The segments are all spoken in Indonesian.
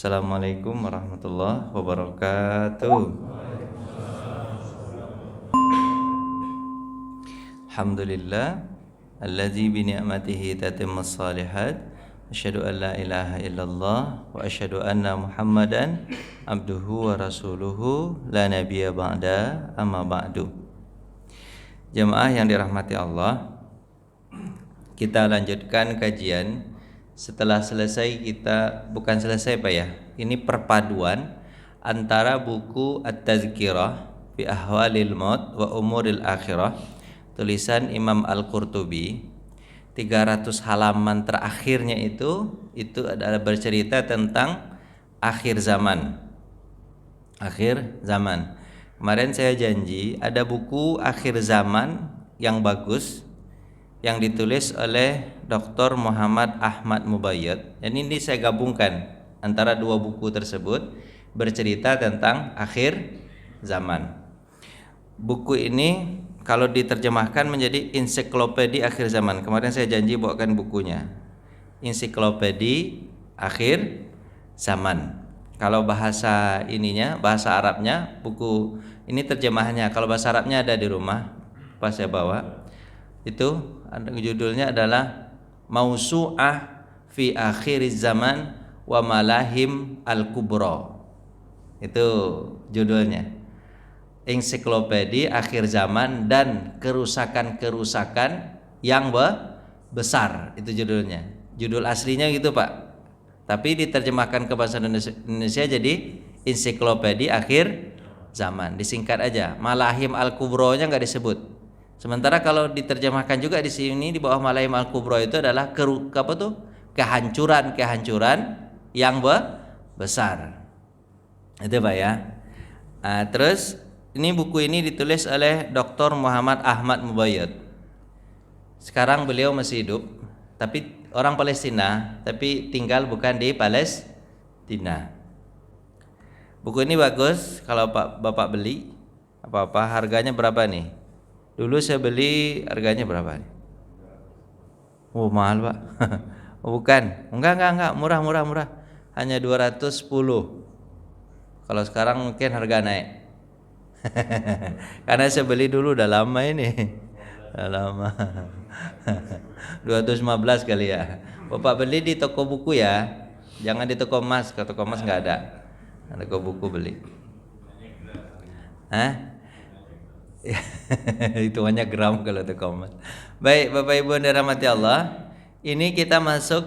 Assalamualaikum warahmatullahi wabarakatuh. Alhamdulillah alladzi bi ni'matihi tatimmus shalihat. Asyhadu an la ilaha illallah wa asyhadu anna Muhammadan abduhu wa rasuluhu la nabiyya ba'da amma ba'du. Jemaah yang dirahmati Allah, kita lanjutkan kajian. Setelah selesai bukan selesai Pak ya, ini perpaduan antara buku At-Tazkirah fi Ahwalil Maut wa Umuril Akhirah tulisan Imam Al-Qurtubi. 300 halaman terakhirnya itu adalah bercerita tentang akhir zaman. Akhir zaman. Kemarin saya janji ada buku akhir zaman yang bagus yang ditulis oleh Dr. Muhammad Ahmad Mubayyad. Dan ini saya gabungkan antara dua buku tersebut bercerita tentang akhir zaman. Buku ini kalau diterjemahkan menjadi ensiklopedi akhir zaman. Kemarin saya janji bawakan bukunya. Ensiklopedi akhir zaman. Kalau bahasa Arabnya, buku ini terjemahannya. Kalau bahasa Arabnya ada di rumah, pas saya bawa. Itu judulnya adalah Mausu'ah fi Akhiriz Zaman wa Malahim Al-Kubra. Itu judulnya. Ensiklopedi akhir zaman dan kerusakan-kerusakan yang besar. Itu judulnya. Judul aslinya gitu Pak. Tapi diterjemahkan ke bahasa Indonesia jadi Ensiklopedi akhir zaman. Disingkat aja. Malahim Al-Kubra-nya enggak disebut. Sementara kalau diterjemahkan juga di sini di bawah Malahim Al-Kubra itu adalah kehancuran yang besar. Itu Pak ya. Nah, terus ini buku ini ditulis oleh Dr. Muhammad Ahmad Mubayyad. Sekarang beliau masih hidup, tapi orang Palestina, tapi tinggal bukan di Palestina. Buku ini bagus kalau Bapak beli. Apa-apa harganya berapa nih? Dulu saya beli harganya berapa nih? Oh mahal Pak. Oh, bukan. Enggak, murah. Hanya 210. Kalau sekarang mungkin harga naik. Karena saya beli dulu udah lama ini. Udah lama. 215 kali ya. Bapak beli di toko buku ya. Jangan di toko emas, ke toko emas enggak ada. Toko buku beli. Hah? Hitungannya gram kalau itu komat. Baik Bapak Ibu yang dirahmati Allah, ini kita masuk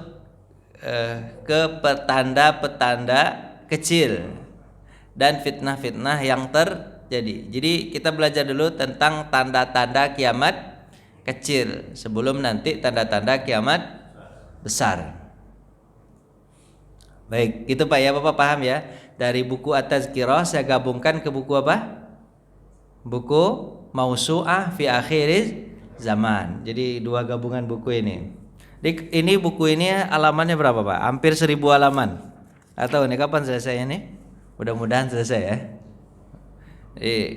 ke petanda-petanda kecil dan fitnah-fitnah yang terjadi. Jadi kita belajar dulu tentang tanda-tanda kiamat kecil sebelum nanti tanda-tanda kiamat besar. Baik, itu Pak ya, Bapak paham ya? Dari buku At-Tazkirah saya gabungkan ke buku apa? Buku Mausu'ah fi Akhiriz Zaman. Jadi dua gabungan buku ini. Ini buku ini halamannya berapa Pak? Hampir 1000 halaman. Atau ini kapan selesai ini? Mudah-mudahan selesai ya.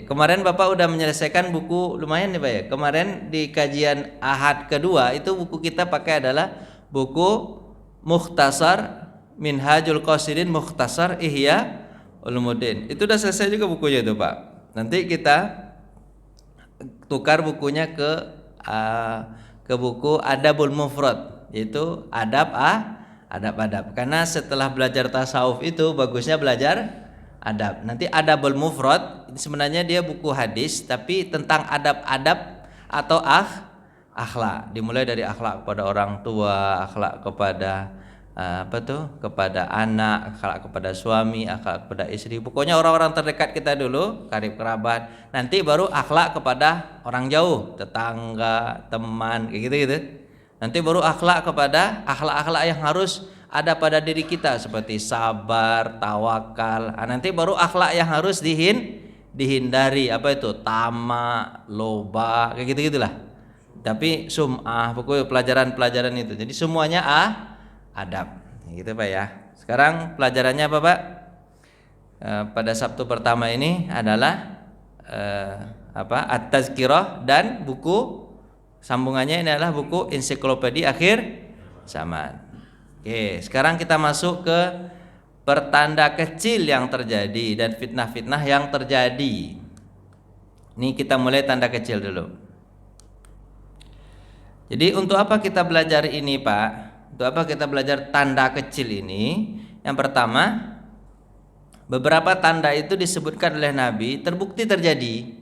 Kemarin Bapak udah menyelesaikan buku lumayan nih Pak ya. Kemarin di kajian Ahad kedua itu buku kita pakai adalah buku Mukhtasar Minhajul Qasidin Mukhtasar Ihya Ulumuddin. Itu udah selesai juga bukunya itu Pak. Nanti kita tukar bukunya ke buku Adabul Mufrad, yaitu adab. Karena setelah belajar tasawuf itu bagusnya belajar adab. Nanti Adabul Mufrad ini sebenarnya dia buku hadis tapi tentang adab-adab atau akhlak. Dimulai dari akhlak kepada orang tua, akhlak kepada kepada anak, akhlak kepada suami, akhlak kepada istri. Pokoknya orang-orang terdekat kita dulu, karib kerabat. Nanti baru akhlak kepada orang jauh, tetangga, teman, kayak gitu. Nanti baru akhlak kepada akhlak-akhlak yang harus ada pada diri kita seperti sabar, tawakal. Nanti baru akhlak yang harus dihindari, tamak, loba, kayak gitu-gitulah. Tapi sum'ah, pokoknya pelajaran-pelajaran itu. Jadi semuanya adab, gitu Pak ya. Sekarang pelajarannya apa Pak? Pada Sabtu pertama ini adalah At-Tazkirah dan buku sambungannya ini adalah buku Ensiklopedi Akhir Zaman. Oke, sekarang kita masuk ke pertanda kecil yang terjadi dan fitnah-fitnah yang terjadi. Ini kita mulai tanda kecil dulu. Jadi untuk apa kita belajar ini, Pak? Untuk apa kita belajar tanda kecil ini? Yang pertama, beberapa tanda itu disebutkan oleh Nabi terbukti terjadi.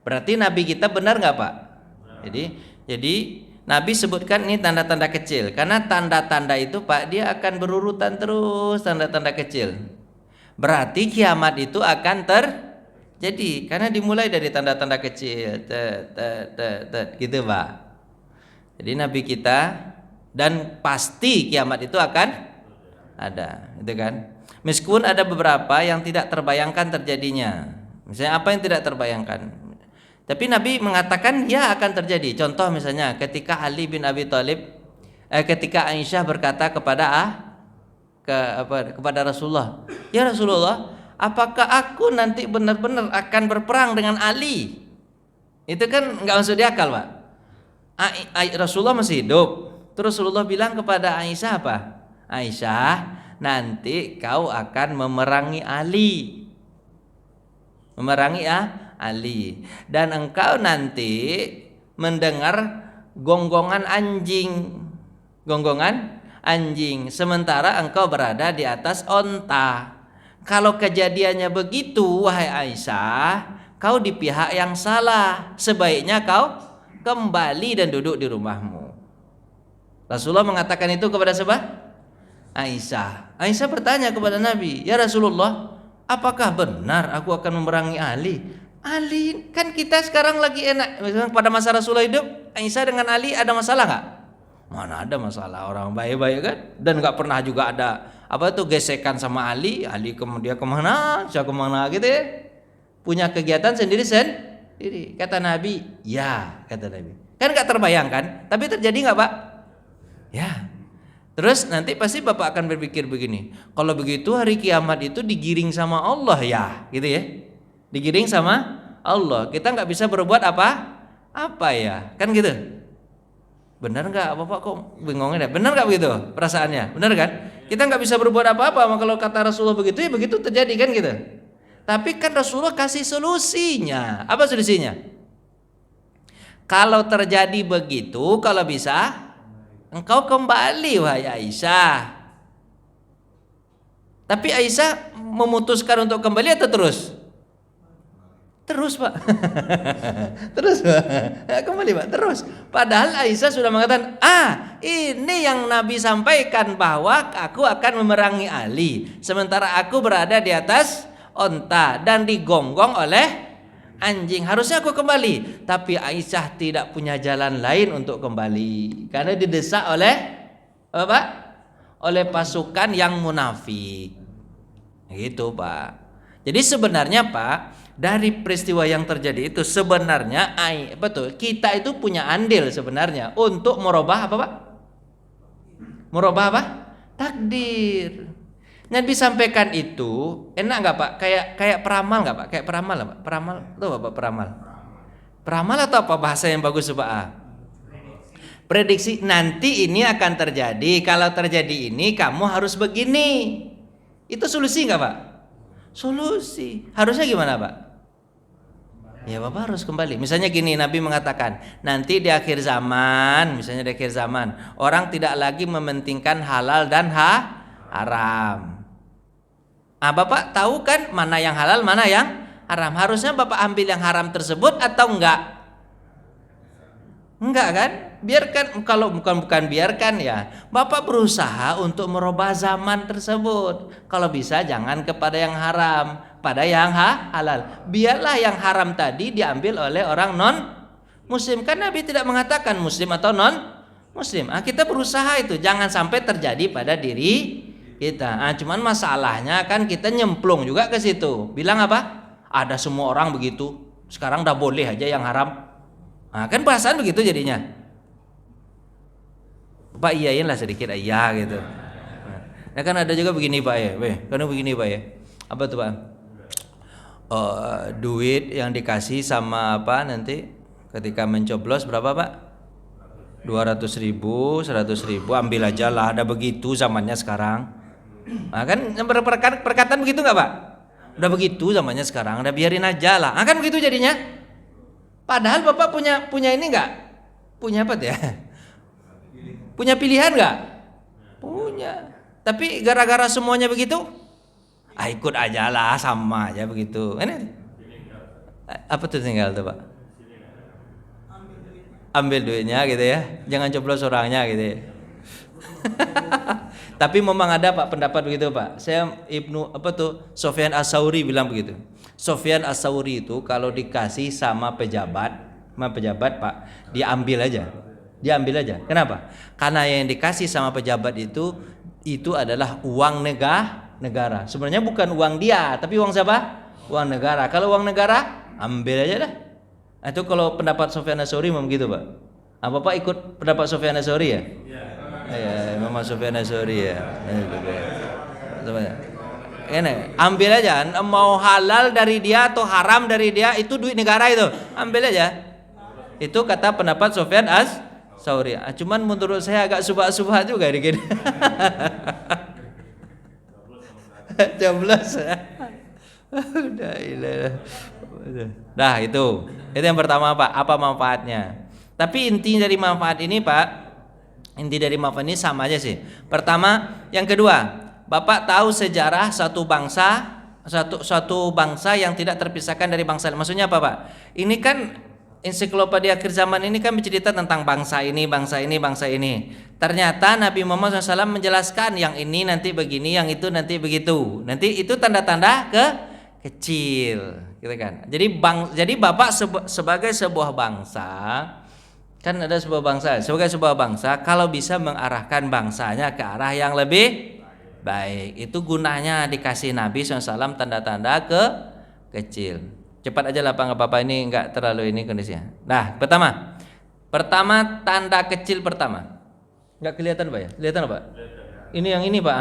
Berarti Nabi kita benar nggak, Pak? Jadi Nabi sebutkan ini tanda-tanda kecil, karena tanda-tanda itu, Pak, dia akan berurutan terus, tanda-tanda kecil. Berarti kiamat itu akan terjadi karena dimulai dari tanda-tanda kecil, gitu, Pak. Jadi Nabi kita, dan pasti kiamat itu akan ada, gitu kan? Meskipun ada beberapa yang tidak terbayangkan terjadinya. Misalnya apa yang tidak terbayangkan? Tapi Nabi mengatakan ya akan terjadi. Contoh misalnya ketika Ali bin Abi Thalib, ketika Aisyah berkata kepada Rasulullah, ya Rasulullah, apakah aku nanti benar-benar akan berperang dengan Ali? Itu kan nggak masuk di akal, Pak. Rasulullah masih hidup. Terus Rasulullah bilang kepada Aisyah apa? Aisyah, nanti kau akan memerangi Ali. Memerangi Ali, dan engkau nanti mendengar gonggongan anjing, sementara engkau berada di atas onta. Kalau kejadiannya begitu, wahai Aisyah, kau di pihak yang salah. Sebaiknya kau kembali dan duduk di rumahmu. Rasulullah mengatakan itu kepada siapa? Aisyah. Aisyah bertanya kepada Nabi, ya Rasulullah, apakah benar aku akan memerangi Ali? Ali, kan kita sekarang lagi enak. Misalnya pada masa Rasulullah hidup, Aisyah dengan Ali ada masalah nggak? Mana ada masalah, orang baik-baik kan? Dan nggak pernah juga ada gesekan sama Ali. Ali kemudian kemana, Aisyah kemana gitu ya? Punya kegiatan sendiri. Kata Nabi, ya, kata Nabi. Kan nggak terbayangkan, tapi terjadi nggak, Pak? Ya. Terus nanti pasti Bapak akan berpikir begini, kalau begitu hari kiamat itu digiring sama Allah ya, gitu ya. Digiring sama Allah. Kita nggak bisa berbuat apa ya, kan gitu. Benar nggak, Bapak kok bingungnya? Benar nggak begitu perasaannya? Benar kan? Kita nggak bisa berbuat apa-apa. Kalau kata Rasulullah begitu ya begitu terjadi kan gitu. Tapi kan Rasulullah kasih solusinya. Apa solusinya? Kalau terjadi begitu, kalau bisa engkau kembali wahai Aisyah. Tapi Aisyah memutuskan untuk kembali atau terus? Terus, Pak. Terus, Pak. Kembali, Pak. Terus. Padahal Aisyah sudah mengatakan, ini yang Nabi sampaikan bahwa aku akan memerangi Ali, sementara aku berada di atas onta dan digonggong oleh anjing. Harusnya aku kembali. Tapi Aisyah tidak punya jalan lain untuk kembali karena didesak oleh apa? Oleh pasukan yang munafik. Gitu, Pak. Jadi sebenarnya, Pak, dari peristiwa yang terjadi itu sebenarnya betul kita itu punya andil sebenarnya untuk merubah apa, Pak? Merubah apa? Takdir. Nabi sampaikan itu enak nggak, Pak? Kayak peramal nggak, Pak? Kayak peramal nggak, Pak? Peramal itu apa, peramal? Peramal atau apa bahasa yang bagus, Pak? Prediksi nanti ini akan terjadi. Kalau terjadi ini kamu harus begini. Itu solusi nggak, Pak? Solusi. Harusnya gimana, Pak? Ya Bapak harus kembali. Misalnya gini, Nabi mengatakan nanti di akhir zaman, misalnya di akhir zaman, orang tidak lagi mementingkan halal dan haram. Bapak tahu kan mana yang halal, mana yang haram. Harusnya Bapak ambil yang haram tersebut atau enggak? Enggak kan? Biarkan, kalau bukan biarkan ya. Bapak berusaha untuk merubah zaman tersebut. Kalau bisa jangan kepada yang haram, pada yang halal. Biarlah yang haram tadi diambil oleh orang non muslim. Kan Nabi tidak mengatakan muslim atau non muslim. Kita berusaha itu jangan sampai terjadi pada diri kita. Cuman masalahnya kan kita nyemplung juga ke situ. Bilang apa? Ada semua orang begitu. Sekarang udah boleh aja yang haram. Kan perasaan begitu jadinya. Pak iyain lah sedikit iya gitu. Nah kan ada juga begini, Pak ya. Karena begini, Pak ya. Apa tuh, Pak? Duit yang dikasih sama apa nanti ketika mencoblos berapa, Pak? 200.000, 100.000, ambil aja lah. Ada begitu zamannya sekarang. Nah, kan perkataan begitu nggak Pak? Udah begitu zamannya sekarang, udah biarin aja lah. Nah, kan begitu jadinya. Padahal Bapak punya ini nggak? Punya apa ya? Punya pilihan nggak? Punya. Tapi gara-gara semuanya begitu, ikut aja lah, sama aja begitu. Ini apa tuh tinggal tuh Pak? Ambil duitnya gitu ya, jangan coblos orangnya gitu ya. Tapi memang ada Pak pendapat begitu Pak. Saya Sofyan As-Sauri bilang begitu. Sofyan As-Sauri itu kalau dikasih sama pejabat Pak, diambil aja. Kenapa? Karena yang dikasih sama pejabat itu adalah uang negara. Sebenarnya bukan uang dia, tapi uang siapa? Uang negara. Kalau uang negara, ambil aja dah. Itu kalau pendapat Sofyan As-Sauri memang gitu Pak. Apa Pak ikut pendapat Sofyan As-Sauri ya? Ya, Imam Sufyan Ats-Tsauri ya. Ini ambil aja, mau halal dari dia atau haram dari dia itu duit negara itu, ambil aja. Itu kata pendapat Sufyan Ats-Tsauri. Cuman menurut saya agak subhat juga dikit. Joblos. Dah itu yang pertama Pak. Apa manfaatnya? Tapi inti dari manfaat ini Pak. Inti dari manfaat ini sama aja sih. Pertama, yang kedua, Bapak tahu sejarah satu bangsa yang tidak terpisahkan dari bangsa lain. Maksudnya apa Pak? Ini kan ensiklopedia akhir zaman ini kan bercerita tentang bangsa ini. Ternyata Nabi Muhammad SAW menjelaskan yang ini nanti begini, yang itu nanti begitu. Nanti itu tanda-tanda kecil, gitu kan? Jadi Bapak sebagai sebuah bangsa. Kan ada sebuah bangsa, sebagai sebuah bangsa kalau bisa mengarahkan bangsanya ke arah yang lebih baik, itu gunanya dikasih Nabi SAW tanda-tanda kecil. Cepat aja lah Pak, nggak apa-apa, ini nggak terlalu ini kondisinya. Nah, pertama tanda kecil pertama, nggak kelihatan Pak ya? Kelihatan Pak? Ini yang ini Pak.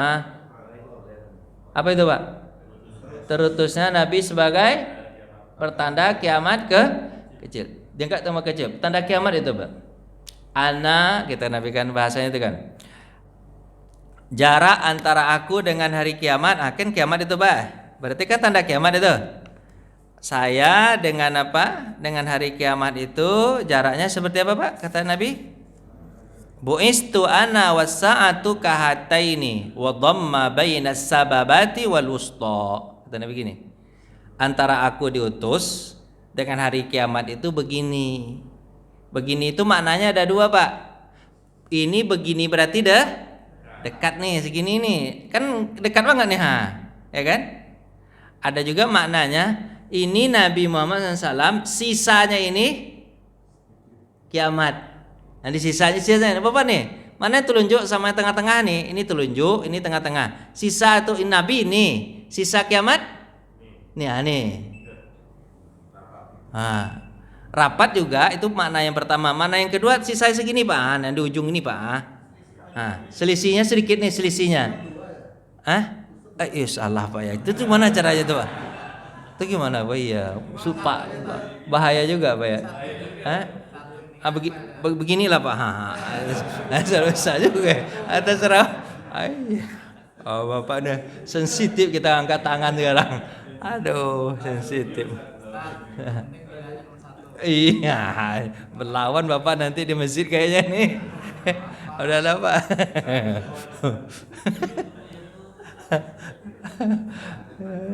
Apa itu Pak? Terutusnya Nabi sebagai pertanda kiamat kecil. Dia enggak tambah kecil. Tanda kiamat itu, Pak. Kita Nabi kan bahasanya itu kan. Jarak antara aku dengan hari kiamat, kan kiamat itu, Pak. Berarti kan tanda kiamat itu. Saya dengan apa? Dengan hari kiamat itu jaraknya seperti apa, Pak? Kata Nabi. Bu'istu ana was-sa'atu kahataini wa dhamma bainas sababati wal wusta. Kata Nabi gini. Antara aku diutus dengan hari kiamat itu begini. Begini itu maknanya ada dua Pak. Ini begini berarti dekat nih, segini nih. Kan dekat banget nih ya kan? Ada juga maknanya ini Nabi Muhammad SAW, sisanya ini kiamat. Nanti sisanya apa nih? Mana telunjuk sama tengah-tengah nih? Ini telunjuk, ini tengah-tengah. Sisa itu Nabi ini, sisa kiamat. Nih. Rapat juga itu makna yang pertama. Mana yang kedua sisa segini Pak, yang di ujung ini Pak. Selisihnya sedikit nih selisihnya. Salah Pak ya. Itu tuh mana caranya tuh Pak? Itu gimana Pak ya? Supa bahaya juga Pak ya. Beginilah Pak. Susah juga. Terserah. Bapak nih sensitif, kita angkat tangan sekarang. Aduh, sensitif. Iya, berlawan Bapak nanti di masjid kayaknya nih. Udahlah Pak.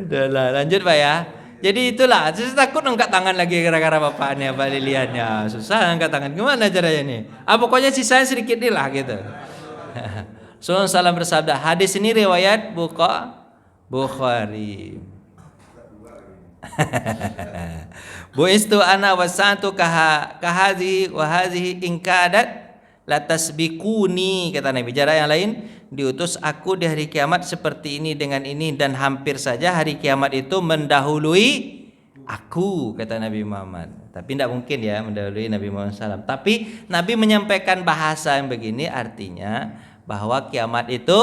Udahlah, lanjut Pak ya. Jadi itulah, saya takut angkat tangan lagi gara-gara Bapaknya, Pak Liliannya. Susah angkat tangan. Gimana caranya nih? Pokoknya sisanya sedikit nih lah gitu. Rasulullah SAW bersabda, hadis ini riwayat Bukhari. Bu'istu ana wasatu kahadhi wa hadhihi in kadat latasbiquni, kata Nabi. Jarak yang lain, diutus aku di hari kiamat seperti ini dengan ini, dan hampir saja hari kiamat itu mendahului aku, kata Nabi Muhammad. Tapi tidak mungkin ya mendahului Nabi Muhammad SAW. Tapi Nabi menyampaikan bahasa yang begini, artinya bahwa kiamat itu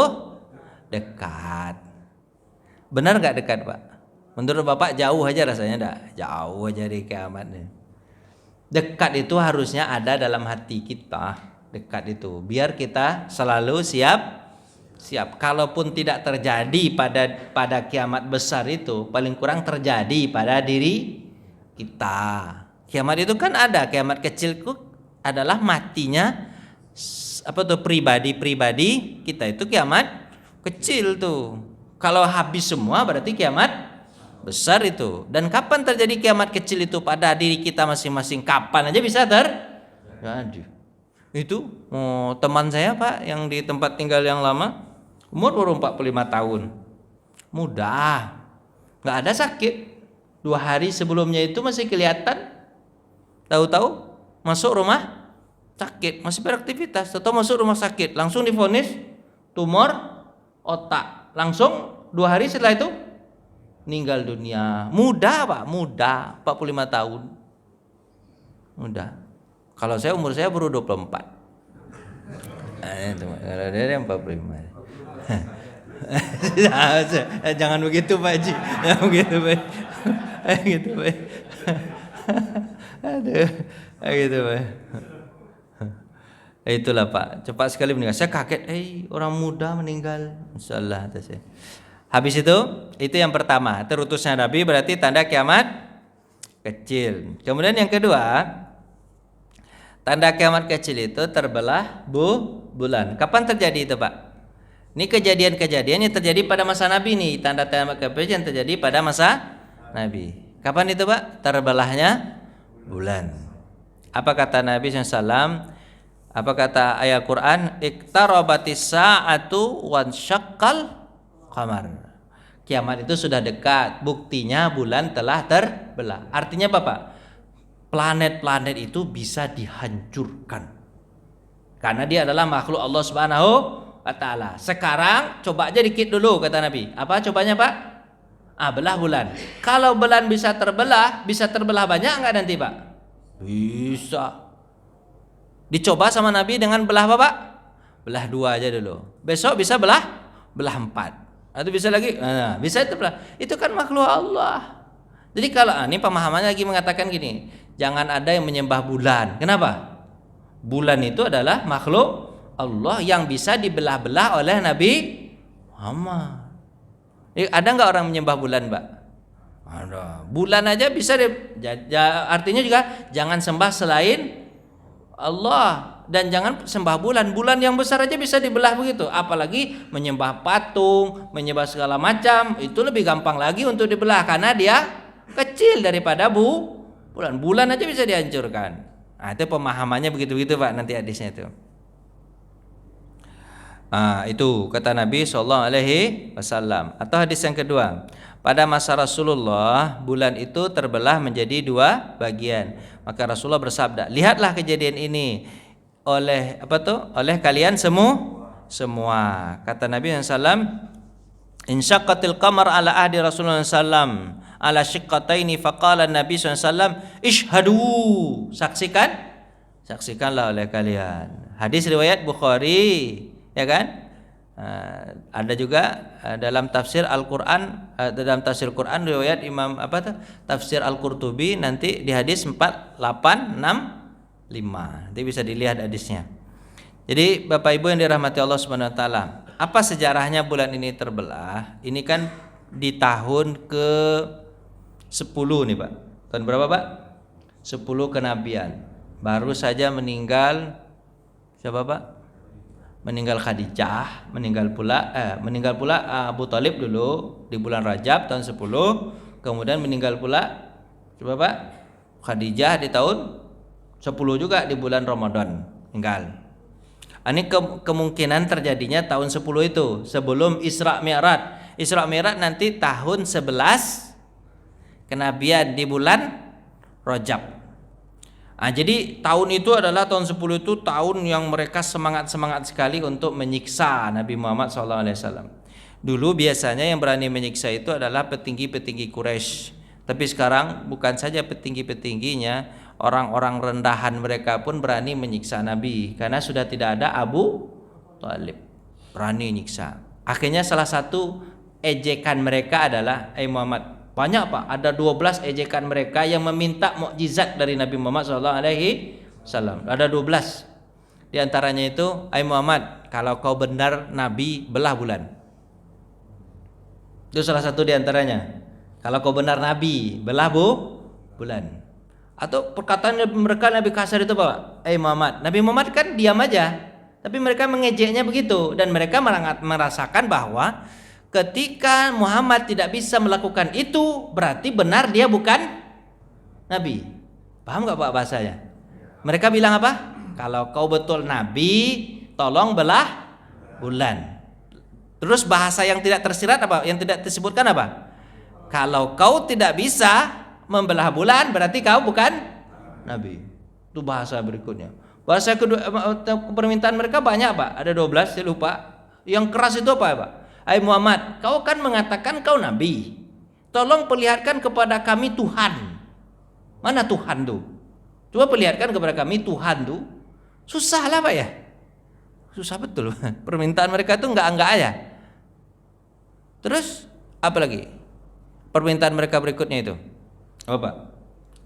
dekat. Benar nggak dekat Pak? Menurut Bapak jauh aja rasanya enggak? Jauh aja dari kiamat. Dekat itu harusnya ada dalam hati kita. Dekat itu biar kita selalu siap Siap. Kalaupun tidak terjadi pada kiamat besar itu, paling kurang terjadi pada diri kita. Kiamat itu kan ada, kiamat kecil itu adalah matinya pribadi kita, itu kiamat kecil tuh. Kalau habis semua berarti kiamat besar itu. Dan kapan terjadi kiamat kecil itu pada diri kita masing-masing? Kapan aja bisa terjadi. Itu teman saya Pak yang di tempat tinggal yang lama, umur baru 45 tahun, muda, nggak ada sakit. 2 hari sebelumnya itu masih kelihatan, tahu-tahu masuk rumah sakit, masih beraktivitas, atau masuk rumah sakit, langsung divonis tumor otak, langsung 2 hari setelah itu meninggal dunia. Muda Pak, muda, 45 tahun, muda. Kalau umur saya baru 24. Itu kalau dia 45. Jangan begitu Pak Haji, jangan begitu Pak. Gitu Pak. Aduh, gitu Pak. Itulah Pak, cepat sekali meninggal. Saya kaget, orang muda meninggal. Insyaallah kata saya. Habis itu yang pertama, terutusnya Nabi berarti tanda kiamat kecil. Kemudian yang kedua, tanda kiamat kecil itu terbelah bulan. Kapan terjadi itu Pak? Ini kejadian-kejadian yang terjadi pada masa Nabi nih. Tanda kiamat kecil yang terjadi pada masa Nabi. Kapan itu Pak? Terbelahnya bulan. Apa kata Nabi SAW? Apa kata ayat Quran? Iqtarabatis sa'atu wansyaqqal qamar. Kiamat itu sudah dekat. Buktinya bulan telah terbelah. Artinya apa Pak? Planet-planet itu bisa dihancurkan karena dia adalah makhluk Allah Subhanahu wa Ta'ala. Sekarang coba aja dikit dulu kata Nabi. Apa cobanya Pak? Belah bulan. Kalau bulan bisa terbelah banyak enggak nanti Pak? Bisa. Dicoba sama Nabi dengan belah apa Pak? Belah 2 aja dulu. Besok bisa belah 4. Atau bisa lagi, bisa itu belah. Itu kan makhluk Allah. Jadi kalau ini pemahamannya lagi mengatakan gini, jangan ada yang menyembah bulan. Kenapa? Bulan itu adalah makhluk Allah yang bisa dibelah-belah oleh Nabi Muhammad. Ada nggak orang menyembah bulan, Mbak? Ada. Bulan aja bisa artinya juga jangan sembah selain Allah dan jangan sembah bulan. Bulan yang besar aja bisa dibelah begitu. Apalagi menyembah patung, menyembah segala macam, itu lebih gampang lagi untuk dibelah karena dia kecil daripada bulan. Bulan aja bisa dihancurkan. Itu pemahamannya begitu-begitu Pak nanti hadisnya itu. Itu kata Nabi SAW. Atau hadis yang kedua, pada masa Rasulullah bulan itu terbelah menjadi 2 bagian. Maka Rasulullah bersabda, lihatlah kejadian ini oleh kalian semua. Kata Nabi SAW, insyaqqatil qamar ala ahdi Rasulullah SAW ala syiqqataini faqala Nabi SAW ishhadu, saksikanlah oleh kalian. Hadis riwayat Bukhari, ya kan? Ada juga dalam tafsir Al-Qur'an, dalam tafsir Quran riwayat Imam tafsir Al-Qurtubi nanti di hadis 4865. Nanti bisa dilihat hadisnya. Jadi Bapak Ibu yang dirahmati Allah Subhanahu wa taala, apa sejarahnya bulan ini terbelah? Ini kan di tahun ke-10 nih Pak. Tahun berapa Pak? 10 kenabian. Baru saja meninggal siapa Pak? Meninggal Khadijah, meninggal pula Abu Thalib dulu di bulan Rajab tahun 10. Kemudian meninggal pula coba Pak? Khadijah di tahun 10 juga di bulan Ramadan meninggal. Ini kemungkinan terjadinya tahun 10 itu sebelum Isra Mi'raj. Isra Mi'raj nanti tahun 11 kenabian di bulan Rajab. Jadi tahun itu adalah tahun 10 itu tahun yang mereka semangat sekali untuk menyiksa Nabi Muhammad SAW. Dulu biasanya yang berani menyiksa itu adalah petinggi-petinggi Quraisy. Tapi sekarang bukan saja petinggi-petingginya, orang-orang rendahan mereka pun berani menyiksa Nabi karena sudah tidak ada Abu Thalib, berani nyiksa. Akhirnya salah satu ejekan mereka adalah Muhammad. Banyak Pak, ada 12 ejekan mereka yang meminta mukjizat dari Nabi Muhammad SAW. Ada 12. Di antaranya itu, Muhammad, kalau kau benar Nabi, belah bulan. Itu salah satu di antaranya. Kalau kau benar Nabi, belah bulan. Atau perkataan mereka Nabi kasar itu apa? Muhammad. Nabi Muhammad kan diam aja. Tapi mereka mengejeknya begitu. Dan mereka merasakan bahwa ketika Muhammad tidak bisa melakukan itu, berarti benar dia bukan Nabi. Paham gak Pak bahasanya? Mereka bilang apa? Kalau kau betul Nabi, tolong belah bulan. Terus bahasa yang tidak tersirat apa? Yang tidak disebutkan apa? Kalau kau tidak bisa membelah bulan, berarti kau bukan Nabi. Itu bahasa berikutnya. Bahasa kedua, permintaan mereka banyak Pak. Ada 12, saya lupa. Yang keras itu apa Pak? Muhammad, kau kan mengatakan kau Nabi. Tolong perlihatkan kepada kami Tuhan. Mana Tuhan tuh? Coba perlihatkan kepada kami Tuhan tuh. Susah lah Pak ya. Susah betul. Permintaan mereka itu enggak aja. Terus apa lagi? Permintaan mereka berikutnya itu apa Pak?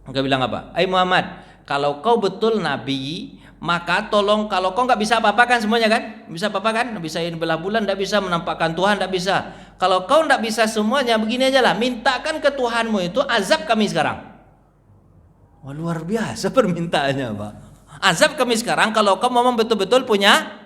Mereka bilang apa? Muhammad, kalau kau betul Nabi, maka tolong, kalau kau nggak bisa apa-apa kan semuanya kan? Bisa apa-apa kan? Nggak bisa belah bulan, nggak bisa menampakkan Tuhan, nggak bisa. Kalau kau nggak bisa semuanya, begini aja lah, mintakan ke Tuhanmu itu azab kami sekarang. Wah, luar biasa permintaannya Pak. Azab kami sekarang kalau kau memang betul-betul punya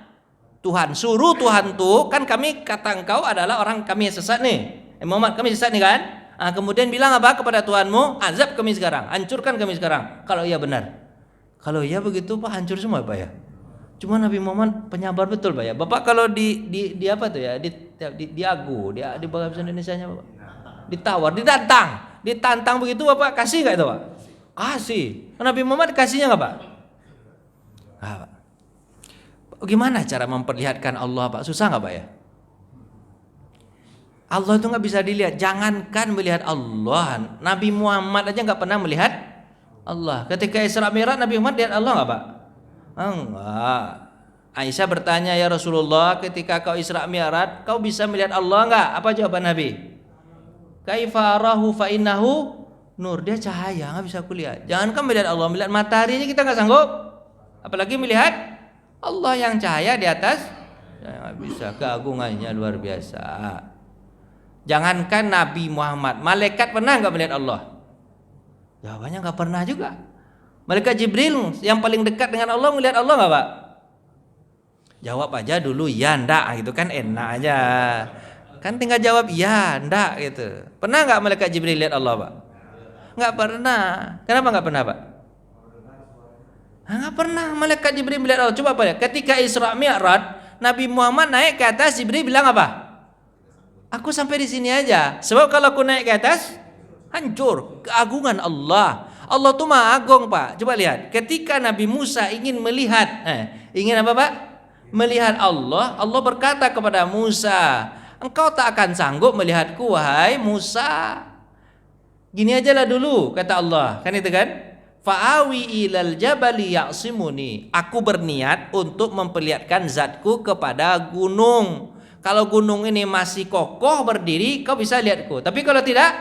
Tuhan. Suruh Tuhan tuh, kan kami kata engkau adalah orang kami yang sesat nih. Muhammad, kami sesat nih kan? Kemudian bilang apa kepada Tuhanmu? Azab kami sekarang, hancurkan kami sekarang. Kalau iya benar. Kalau iya begitu Pak, hancur semua Pak ya. Cuma Nabi Muhammad penyabar betul Pak ya. Bapak kalau di apa tuh ya? Di agu, di bahasa Indonesianya Bapak. Ditawar, ditantang begitu Bapak kasih enggak itu Pak? Kasih. Nabi Muhammad kasihnya enggak Pak? Pak. Gimana cara memperlihatkan Allah Pak? Susah enggak Pak ya? Allah itu nggak bisa dilihat. Jangankan melihat Allah, Nabi Muhammad aja nggak pernah melihat Allah. Ketika Isra Mi'raj, Nabi Muhammad lihat Allah nggak Pak? Enggak. Aisyah bertanya, ya Rasulullah, ketika kau Isra Mi'raj, kau bisa melihat Allah nggak? Apa jawaban Nabi? Kaifa arahu fa innahu nur. Dia cahaya, nggak bisa kulihat. Jangankan melihat Allah, melihat matahari aja kita nggak sanggup. Apalagi melihat Allah yang cahaya di atas. Ya, nggak bisa. Keagungannya luar biasa. Jangankan Nabi Muhammad, malaikat pernah nggak melihat Allah? Jawabannya nggak pernah juga. Malaikat Jibril yang paling dekat dengan Allah melihat Allah nggak Pak? Jawab aja dulu ya ndak gitu kan, enak aja. Kan tinggal jawab ya ndak gitu. Pernah nggak malaikat Jibril lihat Allah Pak? Nggak pernah. Kenapa nggak pernah Pak? Nggak pernah malaikat Jibril melihat Allah. Coba Pak ya, ketika Isra Mi'raj, Nabi Muhammad naik ke atas, Jibril bilang apa? Aku sampai di sini aja. Sebab kalau aku naik ke atas, hancur. Keagungan Allah. Allah tuh maha agung Pak. Coba lihat. Ketika Nabi Musa ingin melihat, ingin apa Pak? Melihat Allah. Allah berkata kepada Musa, engkau tak akan sanggup melihatku wahai Musa. Gini aja lah dulu kata Allah. Kan itu kan? Fa'awi ilal jabali ya'simuni. Aku berniat untuk memperlihatkan zatku kepada gunung. Kalau gunung ini masih kokoh berdiri, kau bisa lihatku. Tapi kalau tidak,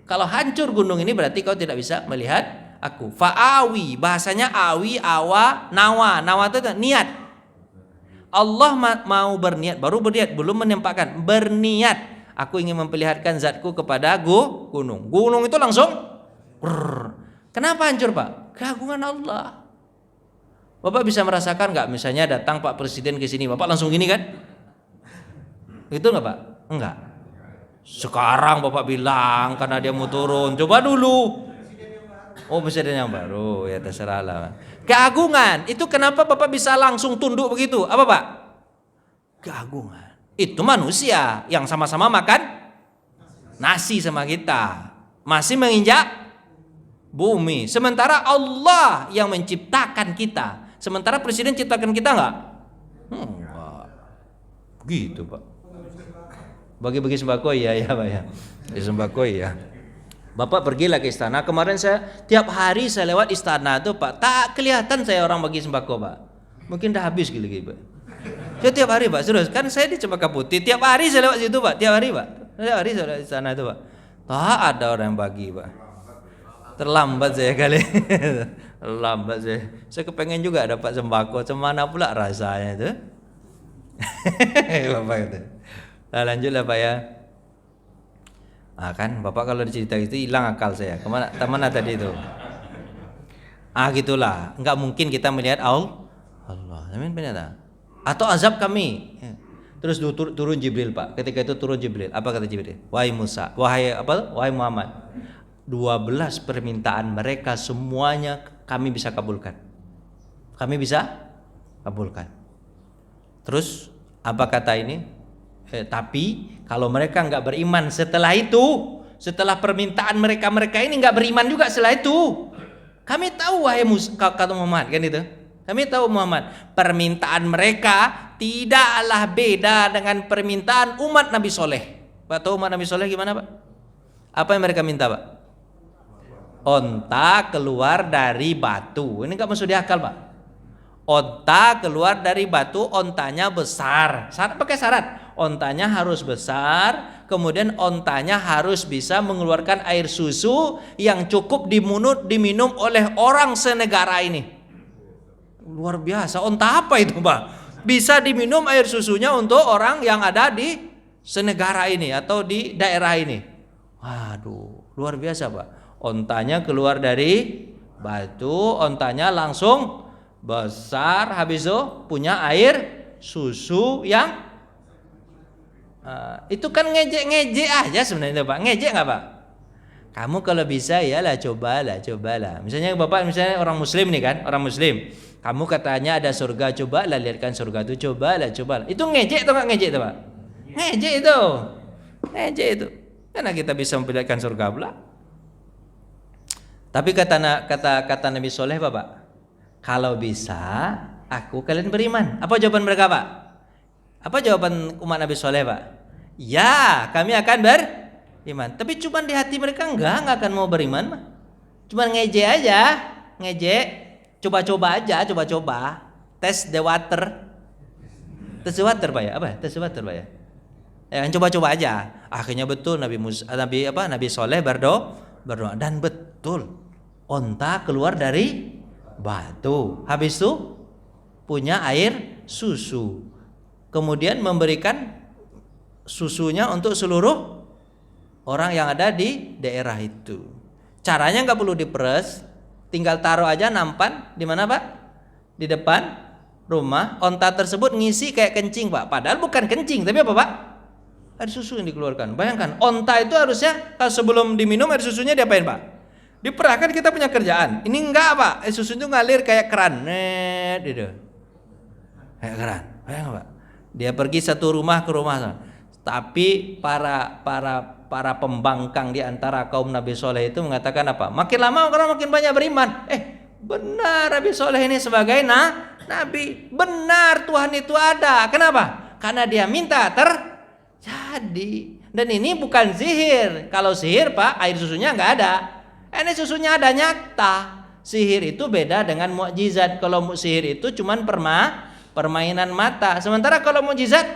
kalau hancur gunung ini berarti kau tidak bisa melihat aku. Fa'awi, bahasanya awi, awa, nawa. Nawa itu niat. Allah mau berniat, baru berniat, belum menempatkan. Berniat, aku ingin memperlihatkan zatku kepada gunung. Gunung itu langsung kenapa hancur Pak? Keagungan Allah. Bapak bisa merasakan nggak? Misalnya datang Pak Presiden ke sini, Bapak langsung gini kan? Itu enggak Pak? Enggak. Sekarang Bapak bilang karena dia mau turun. Coba dulu. Oh, presiden yang baru. Ya terserah lah. Keagungan. Itu kenapa Bapak bisa langsung tunduk begitu? Apa Pak? Keagungan. Itu manusia yang sama-sama makan nasi sama kita. Masih menginjak bumi. Sementara Allah yang menciptakan kita. Sementara presiden ciptakan kita enggak? Enggak. Begitu Pak. Bagi-bagi sembako ya Pak ya. Di sembako ya. Bapak pergilah ke istana. Kemarin saya tiap hari saya lewat istana tuh Pak, tak kelihatan saya orang bagi sembako Pak. Mungkin dah habis gitu Pak. Saya tiap hari Pak, serius. Kan saya di Cempaka Putih, tiap hari saya lewat situ Pak, tiap hari Pak. Tiap hari saya lewat istana itu Pak. Tak ada orang yang bagi Pak. Terlambat saya kali. Terlambat saya. Saya kepengen juga dapat sembako, semana pula rasanya itu. Bapak itu. Nah, lanjutlah Pak ya. Kan Bapak kalau cerita itu hilang akal saya. Kemana tadi itu? Gitulah. Enggak mungkin kita melihat Allah. Amin benar. Atau azab kami. Terus turun Jibril Pak. Ketika itu turun Jibril. Apa kata Jibril? Wahai Musa, wahai Muhammad. 12 permintaan mereka semuanya kami bisa kabulkan. Kami bisa kabulkan. Terus apa kata ini? Tapi kalau mereka nggak beriman setelah itu, setelah permintaan mereka ini nggak beriman juga setelah itu. Kami tahu wahai Musa, kata Muhammad kan itu. Kami tahu Muhammad, permintaan mereka tidaklah beda dengan permintaan umat Nabi Soleh. Pak tahu umat Nabi Soleh gimana Pak? Apa yang mereka minta Pak? Onta keluar dari batu. Ini nggak masuk di akal Pak. Onta keluar dari batu, ontanya besar. Pakai syarat, ontanya harus besar. Kemudian ontanya harus bisa mengeluarkan air susu yang cukup diminum oleh orang senegara ini. Luar biasa. Onta apa itu Pak? Bisa diminum air susunya untuk orang yang ada di senegara ini atau di daerah ini. Waduh, luar biasa Pak. Ontanya keluar dari batu, ontanya langsung besar, habis itu punya air susu yang itu kan ngejek aja sebenarnya Pak. Ngejek nggak Pak? Kamu kalau bisa ya lah cobalah. Misalnya Bapak misalnya orang Muslim nih kan, orang Muslim. Kamu katanya ada surga, cobalah lihatkan surga itu, cobalah. Itu ngejek atau nggak ngejek itu Pak? Ngejek itu. Karena kita bisa memperlihatkan surga pula. Tapi kata Nabi Soleh Bapak, kalau bisa aku kalian beriman. Apa jawaban mereka Pak? Apa jawaban umat Nabi Soleh Pak? Ya, kami akan beriman. Tapi cuma di hati mereka enggak akan mau beriman mah. Cuma ngejek aja, coba-coba aja. Test the water Pak ya? Apa? Tes the water Pak ya? Coba-coba aja. Akhirnya betul Nabi Soleh berdoa dan betul. Onta keluar dari batu. Habis itu punya air susu. Kemudian memberikan susunya untuk seluruh orang yang ada di daerah itu. Caranya nggak perlu diperes, tinggal taruh aja nampan di mana Pak? Di depan rumah. Onta tersebut ngisi kayak kencing Pak. Padahal bukan kencing, tapi apa Pak? Air susu yang dikeluarkan. Bayangkan, onta itu harusnya kalau sebelum diminum air susunya diapain Pak? Diperahkan, kita punya kerjaan. Ini enggak Pak, air susu itu ngalir kayak keran. Gitu. Kayak keran. Bayangkan Pak. Dia pergi satu rumah ke rumah. Tapi para pembangkang di antara kaum Nabi Soleh itu mengatakan apa? Makin lama orang makin banyak beriman. Benar Nabi Soleh ini sebagai nabi. Benar Tuhan itu ada. Kenapa? Karena dia minta terjadi. Dan ini bukan sihir. Kalau sihir Pak, air susunya nggak ada. Ini susunya ada nyata. Sihir itu beda dengan mukjizat. Kalau sihir itu cuman permainan mata. Sementara kalau mukjizat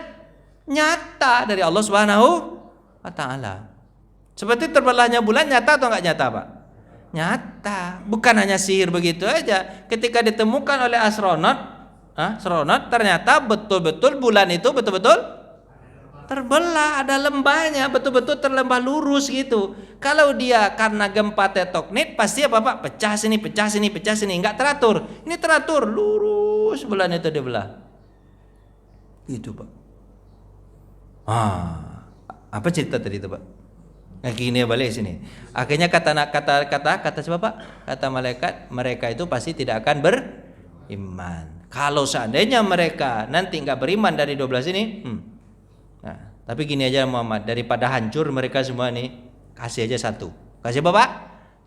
nyata dari Allah Subhanahu wa taala. Seperti terbelahnya bulan nyata atau enggak nyata, Pak? Nyata. Bukan hanya sihir begitu aja. Ketika ditemukan oleh astronot ternyata betul-betul bulan itu betul-betul terbelah, ada lembahnya, betul-betul terlembah lurus gitu. Kalau dia karena gempa tektonik pasti apa Pak? Pecah sini, enggak teratur. Ini teratur, lurus bulan itu dibelah. Itu Pak. Apa cerita tadi itu Pak? Gini balik sini. Akhirnya kata siapa Pak? Kata malaikat, mereka itu pasti tidak akan beriman. Kalau seandainya mereka nanti enggak beriman dari 12 ini, tapi gini aja Muhammad, daripada hancur mereka semua nih, kasih aja satu. Kasih apa Pak?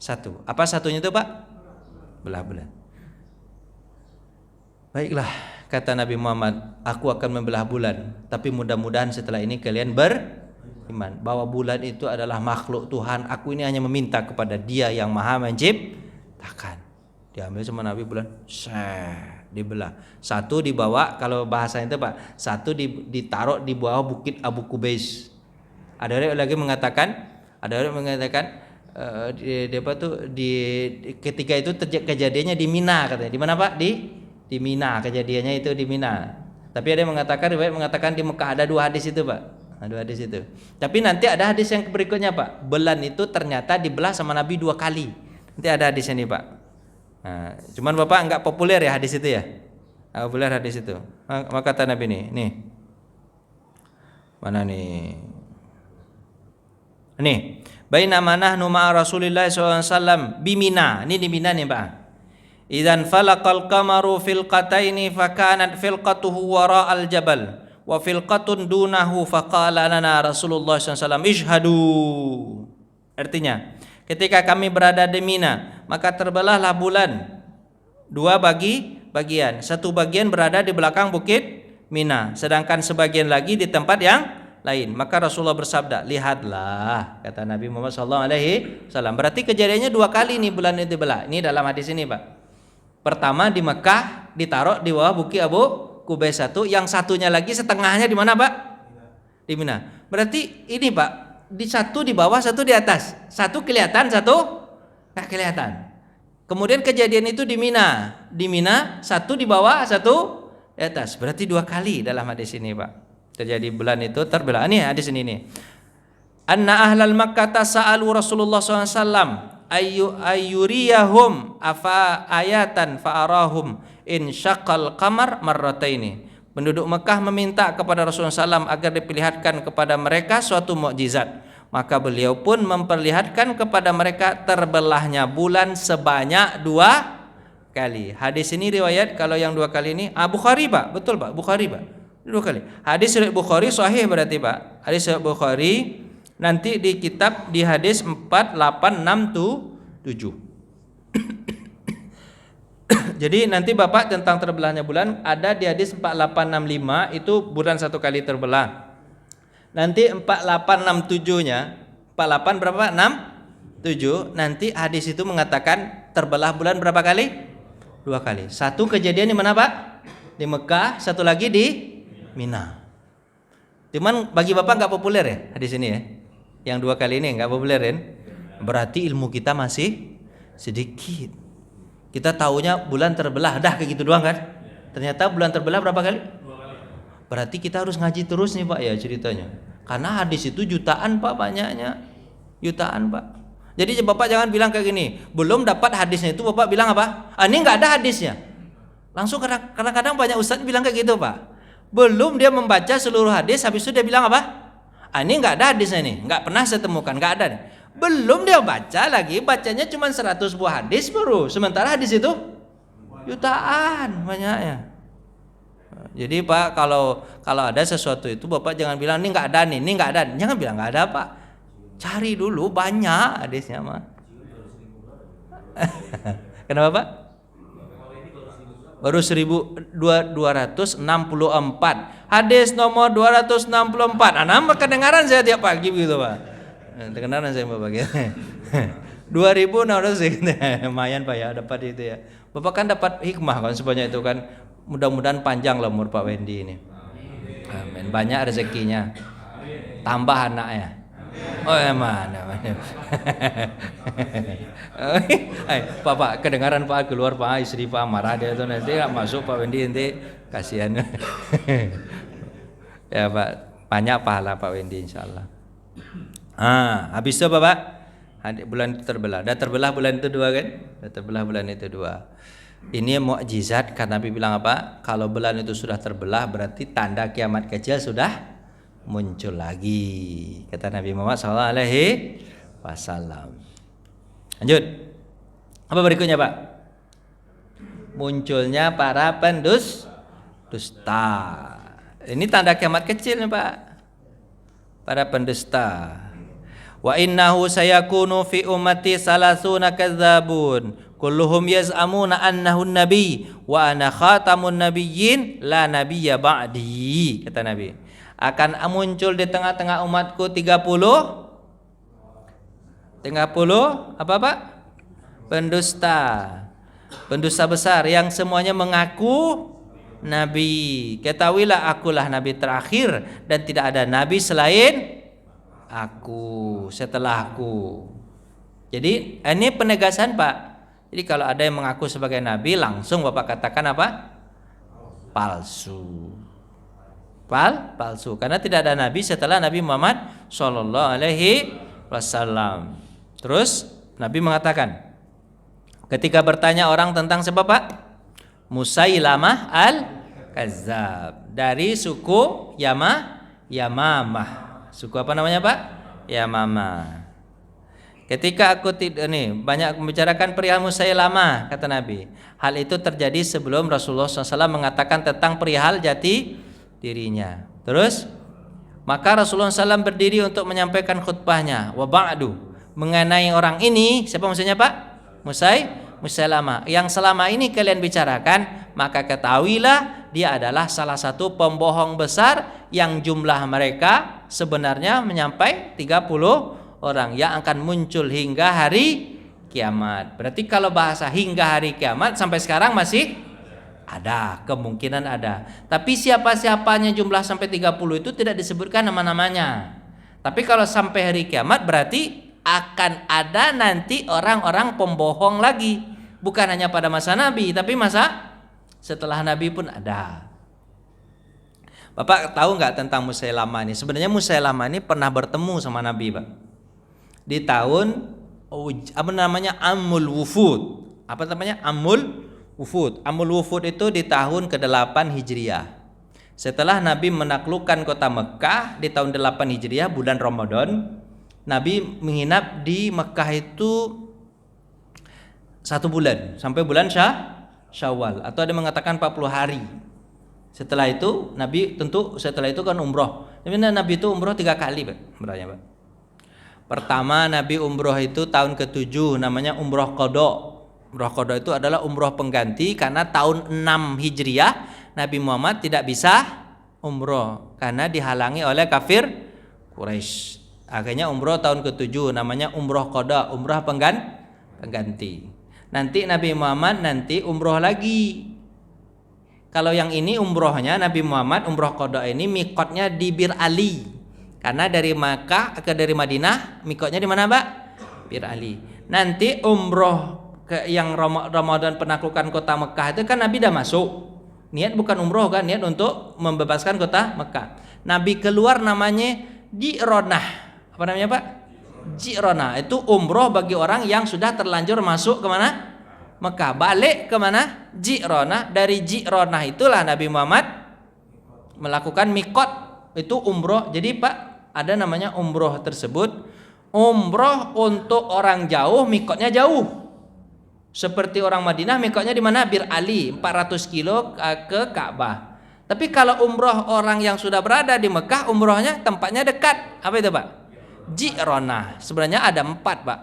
Satu. Apa satunya itu Pak? Belah-belah. Baiklah, kata Nabi Muhammad, aku akan membelah bulan, tapi mudah-mudahan setelah ini kalian beriman bahwa bulan itu adalah makhluk Tuhan. Aku ini hanya meminta kepada Dia yang Maha Menciptakan. Diambil sama Nabi bulan, dibelah. Satu dibawa, kalau bahasanya itu Pak, satu ditaruh di bawah bukit Abu Kubais. Ada orang lagi mengatakan ketika itu kejadiannya di Mina katanya. Di mana Pak? Di Mina, kejadiannya itu di Mina. Tapi ada yang mengatakan, riwayat mengatakan di Mekah ada 2 hadis itu, Pak. Ada 2 hadis itu. Tapi nanti ada hadis yang berikutnya, Pak. Bulan itu ternyata dibelah sama Nabi 2 kali. Nanti ada hadis ini, Pak. Nah, cuman Bapak enggak populer ya hadis itu ya. Enggak populer hadis itu. Maka kata Nabi nih. Mana nih? Nih, bainama nahnu ma'a Rasulillah sallallahu alaihi wasallam bimina. Ini di Mina nih, Pak. Idzan falaqal qamaru filqataini fakanat filqatuhu wara'al jabal wa filqatun dunahu faqala lana Rasulullah sallallahu alaihi wasallam ishhadu. Artinya, ketika kami berada di Mina, maka terbelahlah bulan 2 bagian. Satu bagian berada di belakang bukit Mina, sedangkan sebagian lagi di tempat yang lain. Maka Rasulullah bersabda, lihatlah, kata Nabi Muhammad SAW. Berarti kejadiannya 2 kali nih bulan itu dibelah. Ini dalam hadis ini, Pak. Pertama di Mekah, ditaruh di bawah bukit Abu Qubais 1, yang satunya lagi setengahnya di mana, Pak? Di Mina. Berarti ini, Pak, di satu di bawah, satu di atas. Satu kelihatan, satu nggak kelihatan. Kemudian kejadian itu di Mina. Di Mina, satu di bawah, satu di atas. Berarti 2 kali dalam hadis ini, Pak. Terjadi bulan itu terbelah. Ini hadis ini nih. Anna ahlal Makkah sa'alu Rasulullah SAW ayyuriyahum afa ayatan fa'arahum in syaqqal qamar marrataini. Penduduk Mekah meminta kepada Rasulullah SAW agar diperlihatkan kepada mereka suatu mukjizat. Maka beliau pun memperlihatkan kepada mereka terbelahnya bulan sebanyak 2 kali. Hadis ini riwayat, kalau yang 2 kali ini Bukhari, Pak. Betul, Pak. Bukhari, Pak. 2 kali. Hadis riwayat Bukhari sahih berarti, Pak. Hadis riwayat Bukhari nanti di kitab di hadis 4867. Jadi nanti Bapak tentang terbelahnya bulan ada di hadis 4865, itu bulan 1 kali terbelah. Nanti 4867-nya, 48 berapa? 67. Nanti hadis itu mengatakan terbelah bulan berapa kali? 2 kali. Satu kejadian di mana, Pak? Di Mekah, satu lagi di Mina. Cuman bagi Bapak nggak populer ya hadis ini ya. Yang 2 kali ini nggak populer kan? Berarti ilmu kita masih sedikit. Kita taunya bulan terbelah, dah kayak gitu doang kan? Ternyata bulan terbelah berapa kali? 2 kali. Berarti kita harus ngaji terus nih, Pak, ya ceritanya. Karena hadis itu jutaan, Pak, banyaknya. Jutaan, Pak. Jadi Bapak jangan bilang kayak gini, belum dapat hadisnya itu Bapak bilang apa? Ini nggak ada hadisnya. Langsung kadang-kadang banyak ustadz bilang kayak gitu, Pak. Belum dia membaca seluruh hadis, habis itu dia bilang apa? Ini nggak ada hadisnya nih, nggak pernah saya temukan, nggak ada nih. Belum dia baca lagi, bacanya cuma 100 buah hadis baru. Sementara hadis itu jutaan banyaknya. Jadi Pak, kalau ada sesuatu itu Bapak jangan bilang ini nggak ada nih, ini nggak ada. Jangan bilang nggak ada, Pak. Cari dulu, banyak hadisnya mah. Kenapa, Pak? Baru 1264. Hadis nomor 264. Nambah kedengaran saya tiap pagi begitu, Pak. Kedengaran saya Bapak gitu. 2000 lumayan, Pak, ya dapat itu ya. Bapak kan dapat hikmah kan sebanyak itu kan. Mudah-mudahan panjang lah umur Pak Wendy ini. Amin. Banyak rezekinya. Tambah anaknya. Oh emang. Pak, kedengaran Pak, keluar Pak, istri Pak marah dia tuh nanti nggak masuk Pak Wendy, nanti kasihan. Ya Pak, banyak pahala Pak Wendy insyaallah. Habis itu Bapak, bulan itu terbelah. Dah terbelah bulan itu 2 kan? Dah terbelah bulan itu 2. Ini mukjizat karena Nabi bilang apa? Kalau bulan itu sudah terbelah berarti tanda kiamat kecil sudah muncul lagi. Kata Nabi Muhammad SAW. Lanjut. Apa berikutnya, Pak? Munculnya para pendusta. Ini tanda kiamat kecil nih, Pak. Para pendusta. Wa innahu sayakunu fi ummati salasuna kadzabun kulluhum yaz'amuna annahu nabi wa ana khatamun nabiyyin la nabiyya ba'di, kata Nabi. Akan muncul di tengah-tengah umatku 30 apa, Pak? Pendusta besar yang semuanya mengaku nabi. Ketahuilah akulah nabi terakhir dan tidak ada nabi selain aku, setelah aku. Jadi ini penegasan, Pak. Jadi kalau ada yang mengaku sebagai nabi, langsung Bapak katakan apa? Palsu. palsu. Karena tidak ada nabi setelah Nabi Muhammad sallallahu alaihi wasallam. Terus Nabi mengatakan, ketika bertanya orang tentang siapa Pak? Musailamah al-Kazzab, dari suku Yamamah. Suku apa namanya Pak? Yamamah. Ketika aku banyak membicarakan perihal Musailamah, kata Nabi. Hal itu terjadi sebelum Rasulullah SAW mengatakan tentang perihal jati dirinya. Terus, maka Rasulullah SAW berdiri untuk menyampaikan khutbahnya. Wa ba'du, mengenai orang ini, siapa maksudnya Pak? Musailamah. Yang selama ini kalian bicarakan, maka ketahuilah dia adalah salah satu pembohong besar yang jumlah mereka sebenarnya mencapai 30 orang yang akan muncul hingga hari kiamat. Berarti kalau bahasa hingga hari kiamat sampai sekarang masih ada, kemungkinan ada. Tapi siapa-siapanya jumlah sampai 30 itu tidak disebutkan nama-namanya. Tapi kalau sampai hari kiamat berarti akan ada nanti orang-orang pembohong lagi. Bukan hanya pada masa Nabi, tapi masa setelah Nabi pun ada. Bapak tahu nggak tentang Musailamah ini? Sebenarnya Musailamah ini pernah bertemu sama Nabi, Pak. Di tahun Amul Wufud. Apa namanya? Amul Wufud. Amul Wufud itu di tahun ke-8 Hijriah. Setelah Nabi menaklukkan kota Mekah di tahun 8 Hijriah bulan Ramadan, Nabi menginap di Mekah itu 1 bulan sampai bulan Syawal, atau ada mengatakan 40 hari. Setelah itu Nabi setelah itu kan umroh. Nabi itu umroh 3 kali, Pak. Umrahnya, Pak. Pertama Nabi umroh itu tahun ke-7, namanya umroh qada. Umroh qada itu adalah umroh pengganti karena tahun 6 Hijriah Nabi Muhammad tidak bisa umroh karena dihalangi oleh kafir Quraisy. Akhirnya umroh tahun ke-7 namanya umroh qada, umroh pengganti. Nanti Nabi Muhammad umroh lagi. Kalau yang ini umrohnya Nabi Muhammad umroh qada ini mikotnya di Bir Ali. Karena dari Makkah dari Madinah mikotnya di mana, Pak? Bir Ali. Nanti umroh yang Ramadan penaklukan kota Mekah itu kan Nabi dah masuk. Niat bukan umroh kan, niat untuk membebaskan kota Mekah. Nabi keluar namanya Ji'ronah. Apa namanya, Pak? Ji'ronah. Itu umroh bagi orang yang sudah terlanjur masuk ke mana? Mekah. Balik ke mana? Ji'ronah. Dari Ji'ronah itulah Nabi Muhammad melakukan mikot, itu umroh. Jadi Pak, ada namanya umroh tersebut umroh untuk orang jauh, mikotnya jauh. Seperti orang Madinah mikotnya di mana? Bir Ali, 400 kilo ke Ka'bah. Tapi kalau umroh orang yang sudah berada di Mekah, umrohnya tempatnya dekat. Apa itu, Pak? Ji'ronah. Sebenarnya ada 4, Pak,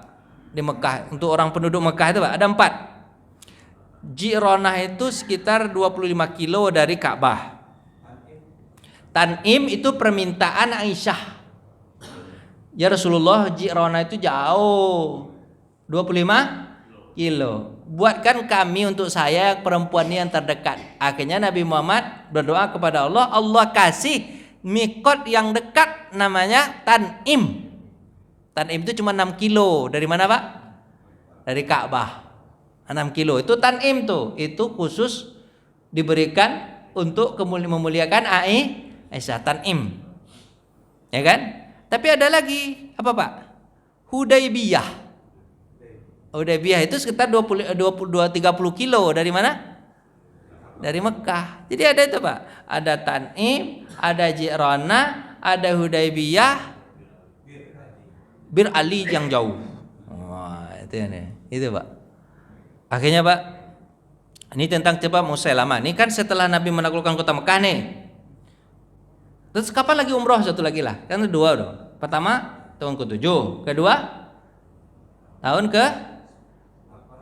di Mekah. Untuk orang penduduk Mekah itu, Pak, ada 4. Ji'ronah itu sekitar 25 kilo dari Ka'bah. Tan'im itu permintaan Aisyah. Ya Rasulullah, Ji'ronah itu jauh, 25 kilo. Buatkan kami untuk saya perempuan ini yang terdekat. Akhirnya Nabi Muhammad berdoa kepada Allah, Allah kasih mikot yang dekat namanya Tan'im. Tan'im itu cuma 6 kilo. Dari mana, Pak? Dari Ka'bah. 6 kilo. Itu Tan'im tuh. Itu khusus diberikan untuk memuliakan Aisyah, Tan'im. Ya kan? Tapi ada lagi, apa, Pak? Hudaybiyah. Hudaybiyah itu sekitar 30 kilo dari mana? Dari Mekah. Jadi ada itu, Pak. Ada Tan'im, ada Ji'ronah, ada Hudaybiyah, Bir Ali yang jauh. Wah, itu ya. Itu, Pak. Akhirnya, Pak, ini tentang coba Musailamah. Ini kan setelah Nabi menaklukkan kota Mekah nih. Terus kapan lagi umroh? Satu lagi lah. Kan 2 dong. Pertama tahun ke-7, kedua tahun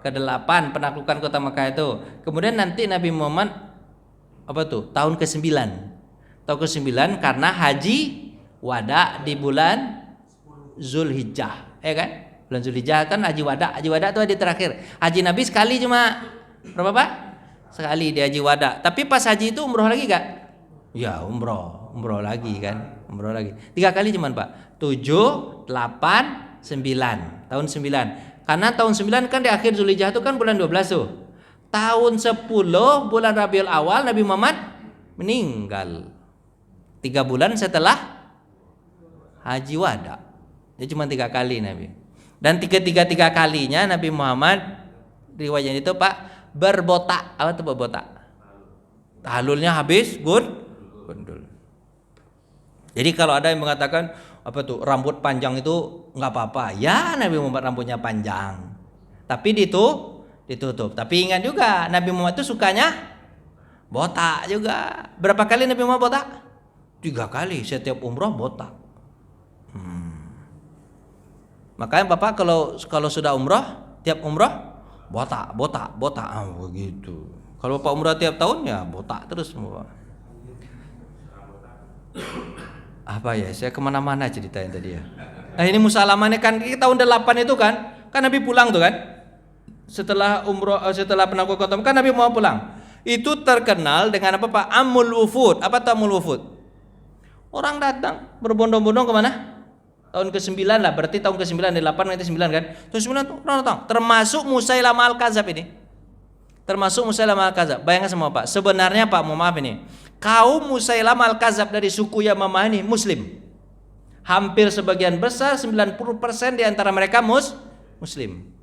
ke-8 penaklukan kota Mekah itu. Kemudian nanti Nabi Muhammad tahun ke-9. Tahun ke-9 karena haji wada di bulan Zulhijjah, ya kan? Bulan Zulhijjah kan haji wada. Haji wada itu haji terakhir. Haji Nabi sekali cuma berapa, Pak? Sekali di haji wada. Tapi pas haji itu umroh lagi gak? Ya umroh lagi kan, umroh lagi 3 kali cuman, Pak. 7, 8, 9. Tahun 9. Karena tahun 9 kan di akhir Zulhijjah itu kan bulan 12 tuh. Tahun 10 bulan Rabiul Awal Nabi Muhammad meninggal. 3 bulan setelah haji wada. Dia cuma 3 kali Nabi. Dan tiga kalinya Nabi Muhammad riwayatnya itu Pak berbotak. Apa itu berbotak? Tahlulnya habis gundul. Jadi kalau ada yang mengatakan apa tuh rambut panjang itu nggak apa-apa, ya Nabi Muhammad rambutnya panjang, tapi ditutup. Tapi ingat juga Nabi Muhammad itu sukanya botak juga. Berapa kali Nabi Muhammad botak? 3 kali setiap umroh botak. Makanya Bapak kalau sudah umroh, tiap umroh botak begitu. Kalau Bapak umroh tiap tahun ya botak terus Bapak. Apa ya? Saya kemana-mana ceritanya tadi ya. Nah ini Musalamah ini kan tahun 8 itu kan Nabi pulang tuh kan. Setelah umroh, setelah penaklukan kan Nabi mau pulang. Itu terkenal dengan apa Pak? Amul Wufud. Apa itu Amul Wufud? Orang datang berbondong-bondong kemana? Tahun ke-9 lah, berarti tahun ke-9 dari 8 nanti 9 kan? Tahun 9 tuh orang datang, termasuk Musailamah Al-Kadzab ini. Termasuk Musailamah Al-Kadzab. Bayangkan semua Pak, sebenarnya Pak, mohon maaf ini, kaum Musailamah Al-Kadzab dari suku Yamamah ini Muslim. Hampir sebagian besar 90% di antara mereka Muslim.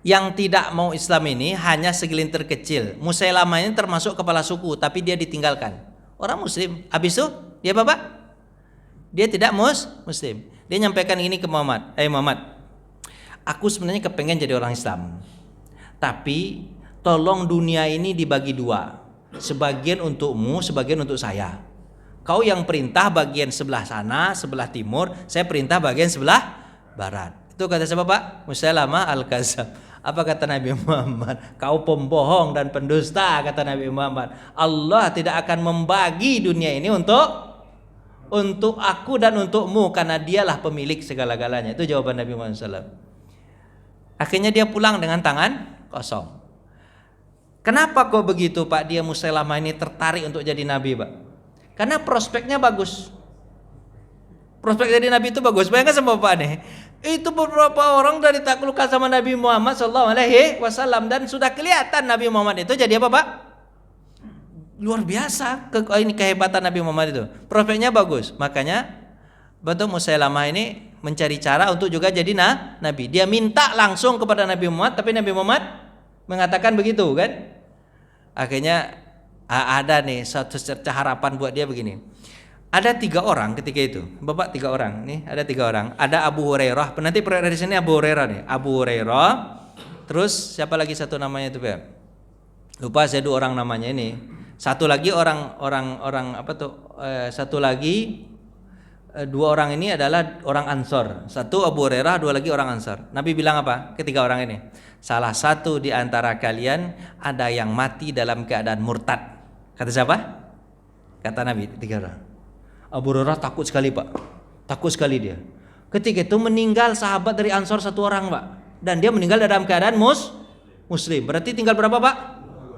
Yang tidak mau Islam ini hanya segelintir kecil. Musailamah ini termasuk kepala suku, tapi dia ditinggalkan. Orang Muslim. Habis itu dia apa Pak? Dia tidak Muslim. Dia nyampaikan ini ke Muhammad. Muhammad, aku sebenarnya kepengen jadi orang Islam. Tapi tolong dunia ini dibagi 2. Sebagian untukmu, sebagian untuk saya. Kau yang perintah bagian sebelah sana, sebelah timur, saya perintah bagian sebelah barat. Itu kata siapa Pak? Musailamah Al-Kadzab. Apa kata Nabi Muhammad? Kau pembohong dan pendusta, kata Nabi Muhammad. Allah tidak akan membagi dunia ini untuk aku dan untukmu, karena dialah pemilik segala-galanya. Itu jawaban Nabi Muhammad SAW. Akhirnya dia pulang dengan tangan kosong. Kenapa kok begitu Pak? Dia Musailamah ini tertarik untuk jadi Nabi Pak. Karena prospeknya bagus. Prospek jadi Nabi itu bagus. Bayangkan sama Pak nih, itu beberapa orang dari taklukkan sama Nabi Muhammad SAW, dan sudah kelihatan Nabi Muhammad itu jadi apa Pak? Luar biasa ini kehebatan Nabi Muhammad itu. Prospeknya bagus. Makanya betul Musailamah ini mencari cara untuk juga jadi nabi. Dia minta langsung kepada Nabi Muhammad, tapi Nabi Muhammad mengatakan begitu kan. Akhirnya ada nih satu harapan buat dia begini. Ada 3 orang ketika itu. Bapak 3 orang. Nih ada 3 orang. Ada Abu Hurairah. Nanti dari sini Abu Hurairah nih. Abu Hurairah. Terus siapa lagi satu namanya itu Pak? Lupa saya 2 orang namanya ini. Satu lagi orang apa tuh? Satu lagi 2 orang ini adalah orang Ansor. Satu Abu Hurairah, 2 lagi orang Ansor. Nabi bilang apa? Ketiga orang ini, salah satu di antara kalian ada yang mati dalam keadaan murtad. Kata siapa? Kata Nabi 3 orang. Abu Hurairah takut sekali Pak. Takut sekali dia. Ketika itu meninggal sahabat dari Ansor 1 orang Pak. Dan dia meninggal dalam keadaan Muslim. Berarti tinggal berapa Pak?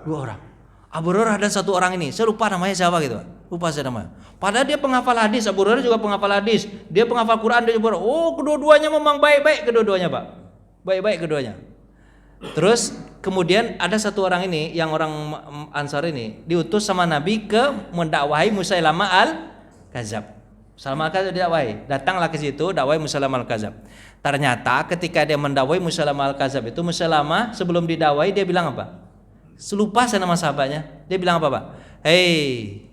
2 orang. Abu Hurairah dan 1 orang ini, saya lupa namanya siapa gitu Pak. Lupa saya namanya. Padahal dia penghafal hadis, Abu Hurairah juga penghafal hadis. Dia penghafal Quran, dia juga. Kedua-duanya memang baik-baik kedua-duanya Pak. Baik-baik keduanya. Terus kemudian ada 1 orang ini, yang orang Ansar ini diutus sama Nabi ke mendakwahi Musailamah Al-Kadzab. Musailamah Al-Kadzab didakwahi. Datanglah ke situ, dakwahi Musailamah Al-Kadzab. Ternyata ketika dia mendakwahi Musailamah Al-Kadzab itu, Musailamah sebelum didakwahi dia bilang apa? Selupa saya nama sahabatnya. Dia bilang apa Pak? Hei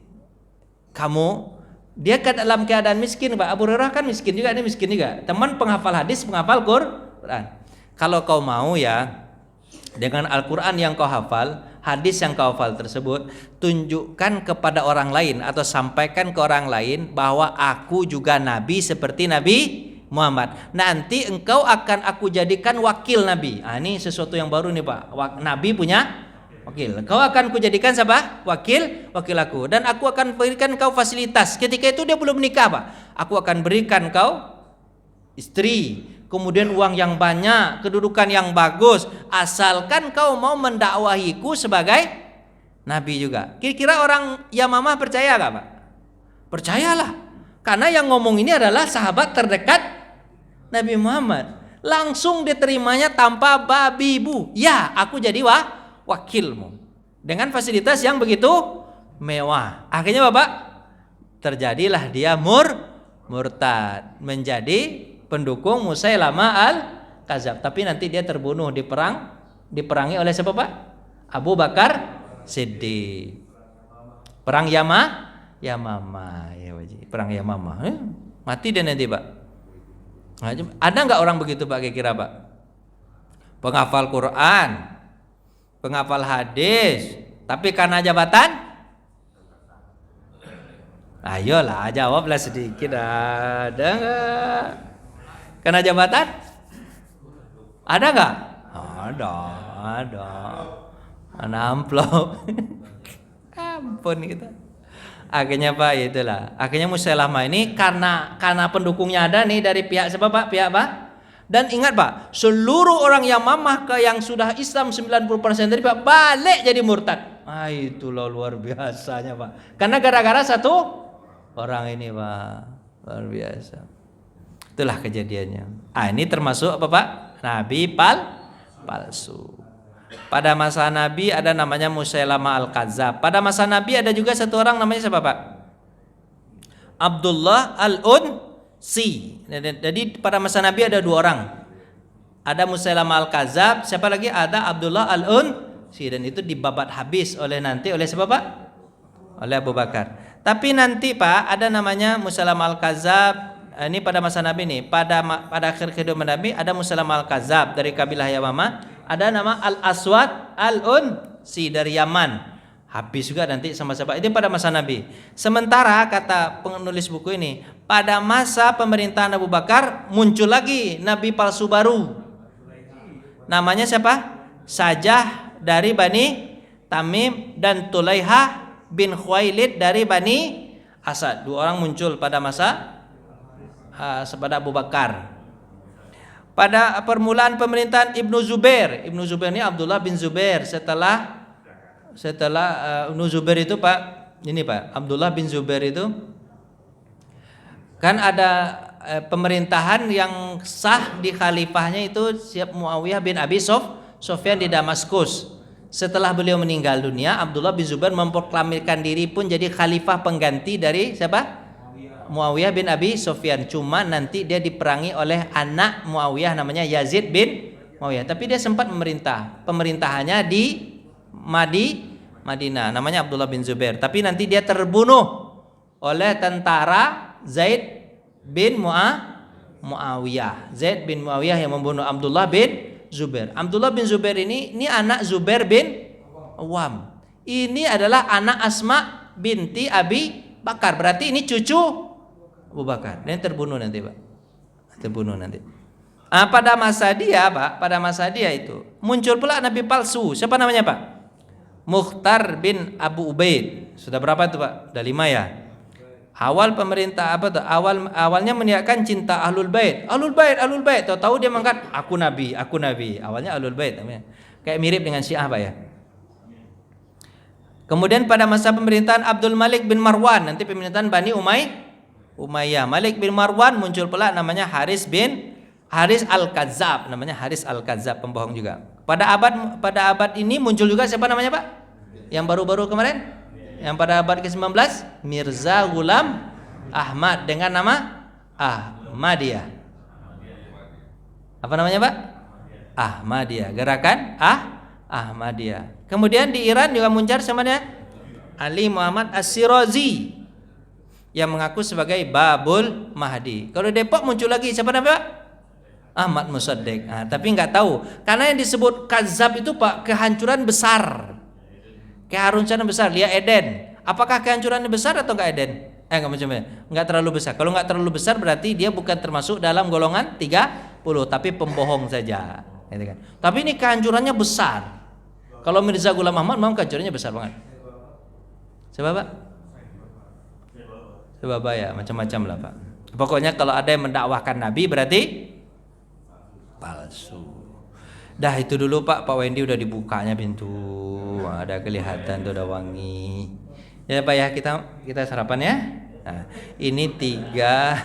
kamu, dia kan dalam keadaan miskin Pak. Abu Hurairah kan miskin juga, ini miskin juga. Teman penghafal hadis, penghafal Quran. Kalau kau mau ya, dengan Al-Quran yang kau hafal, hadis yang kau hafal tersebut, tunjukkan kepada orang lain atau sampaikan ke orang lain bahwa aku juga Nabi seperti Nabi Muhammad. Nanti engkau akan aku jadikan wakil Nabi. Ini sesuatu yang baru nih Pak. Nabi punya wakil. Kau akan kujadikan siapa? Wakil aku. Dan aku akan berikan kau fasilitas. Ketika itu dia belum menikah Pak. Aku akan berikan kau istri, kemudian uang yang banyak, kedudukan yang bagus, asalkan kau mau mendakwahiku sebagai Nabi juga. Kira-kira orang Yamamah percaya gak Pak? Percayalah. Karena yang ngomong ini adalah sahabat terdekat Nabi Muhammad. Langsung diterimanya tanpa babi bu. Ya, aku jadi wakilmu dengan fasilitas yang begitu mewah. Akhirnya Bapak, terjadilah dia murtad, menjadi pendukung Musailamah al-Kadzdzab. Tapi nanti dia terbunuh diperangi oleh siapa Pak? Abu Bakar Siddiq. Perang Yamamah ya wajib. Perang Yamamah. Mati dia nanti Pak. Ada nggak orang begitu Pak kira-kira Pak? Penghafal Quran, penghafal hadis, tapi karena jabatan? Ayolah jawablah sedikit. Ada nggak? Karena jabatan? Ada nggak? Ada. Mana amplop? Ampun kita. Akhirnya Pak itulah. Akhirnya Musailamah ini karena pendukungnya ada nih dari pihak siapa Pak? Pihak Pak? Dan ingat Pak, seluruh orang Yamamah yang sudah Islam 90% dari Pak balik jadi murtad. Itulah luar biasanya Pak. Karena gara-gara satu orang ini Pak, luar biasa. Itulah kejadiannya. Ini termasuk apa Pak? Nabi palsu. Pada masa Nabi ada namanya Musailamah al-Kadzdzab. Pada masa Nabi ada juga satu orang namanya siapa Pak? Abdullah al-Unsi. Jadi pada masa Nabi ada dua orang. Ada Musailamah al-Kadzdzab, siapa lagi? Ada Abdullah al-Unsi, dan itu dibabat habis oleh siapa Pak? Oleh Abu Bakar. Tapi nanti Pak ada namanya Musailamah al-Kadzdzab. Ini pada masa Nabi nih. Pada akhir kehidupan Nabi ada Musailamah al-Kadzdzab dari kabilah Yamamah. Ada nama Al-Aswad Al-Unsi dari Yaman. Habis juga nanti sama siapa? Itu pada masa Nabi. Sementara kata penulis buku ini, pada masa pemerintahan Abu Bakar muncul lagi nabi palsu baru. Namanya siapa? Sajah dari Bani Tamim dan Tulaihah bin Khuwailid dari Bani Asad. Dua orang muncul pada masa pada Abu Bakar. Pada permulaan pemerintahan Ibnu Zubair ini Abdullah bin Zubair. Setelah Ibnu Zubair itu Pak, ini Pak, Abdullah bin Zubair itu kan ada pemerintahan yang sah di khalifahnya itu siap Muawiyah bin Abi Sufyan di Damaskus. Setelah beliau meninggal dunia, Abdullah bin Zubair memproklamirkan diri pun jadi khalifah pengganti dari siapa? Muawiyah bin Abi Sufyan. Cuma nanti dia diperangi oleh anak Muawiyah namanya Yazid bin Muawiyah. Tapi dia sempat memerintah. Pemerintahannya di Madinah. Namanya Abdullah bin Zubair. Tapi nanti dia terbunuh oleh tentara Zaid bin Muawiyah. Zaid bin Muawiyah yang membunuh Abdullah bin Zubair. Abdullah bin Zubair ini anak Zubair bin Awam. Ini adalah anak Asma binti Abi Bakar. Berarti ini cucu Abu Bakar. Dan terbunuh nanti Pak. Terbunuh nanti. Pada masa dia Pak, pada masa dia itu muncul pula nabi palsu. Siapa namanya Pak? Mukhtar bin Abu Ubaid. Sudah berapa itu Pak? Sudah 5 ya. Awal pemerintah apa tuh? Awalnya meniakan cinta Ahlul Bait. Ahlul Bait. Tahu dia mengangkat aku nabi. Awalnya Ahlul Bait namanya. Kayak mirip dengan Syiah Pak ya. Kemudian pada masa pemerintahan Abdul Malik bin Marwan, nanti pemerintahan Bani Umayyah. Malik bin Marwan muncul pula namanya Haris al-Kadzdzab, namanya Haris al-Kadzdzab, pembohong juga. Pada abad ini muncul juga siapa namanya Pak? Yang baru-baru kemarin? Yang pada abad ke-19 Mirza Ghulam Ahmad dengan nama Ahmadiyah. Apa namanya Pak? Ahmadiyah. Gerakan Ahmadiyah. Kemudian di Iran juga muncul namanya Ali Muhammad As-Sirazi yang mengaku sebagai Babul Mahdi. Kalau Depok muncul lagi siapa namanya Pak? Ahmad Musaddiq. Tapi nggak tahu karena yang disebut Kadzdzab itu Pak kehancuran besar. Kehancuran besar. Lihat Eden. Apakah kehancurannya besar atau nggak Eden? Nggak terlalu besar. Kalau nggak terlalu besar berarti dia bukan termasuk dalam golongan 30, tapi pembohong saja. Gitu kan. Tapi ini kehancurannya besar. Kalau Mirza Ghulam Ahmad memang kehancurannya besar banget. Sebab Pak? Sebab ya macam-macam lah Pak. Pokoknya kalau ada yang mendakwahkan Nabi berarti palsu. Dah itu dulu Pak Wendy udah dibukanya pintu. Ada kelihatan tuh udah wangi. Ya Pak ya kita sarapan ya. Nah, ini tiga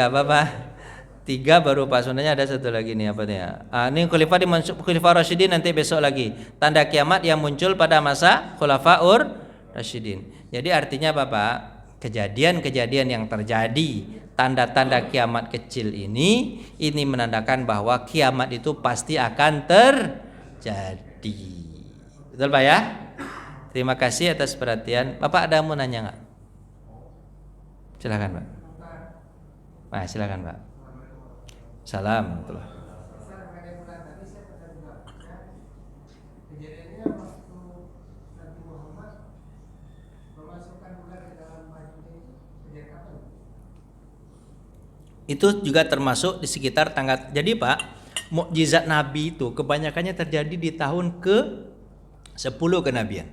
apa Pak? 3 baru Pak. Sebenarnya ada satu lagi nih apa nih? Ini Khulafaur Rasyidin nanti besok lagi. Tanda kiamat yang muncul pada masa Khulafaur Rasyidin. Jadi artinya apa Pak? kejadian-kejadian yang terjadi, tanda-tanda kiamat kecil ini menandakan bahwa kiamat itu pasti akan terjadi. Betul Pak ya? Terima kasih atas perhatian. Bapak ada mau nanya nggak? Silakan Pak. Nah, silakan Pak. Salam. Itu juga termasuk di sekitar tanggal. Jadi Pak, mukjizat Nabi itu kebanyakannya terjadi di tahun ke-10 kenabian.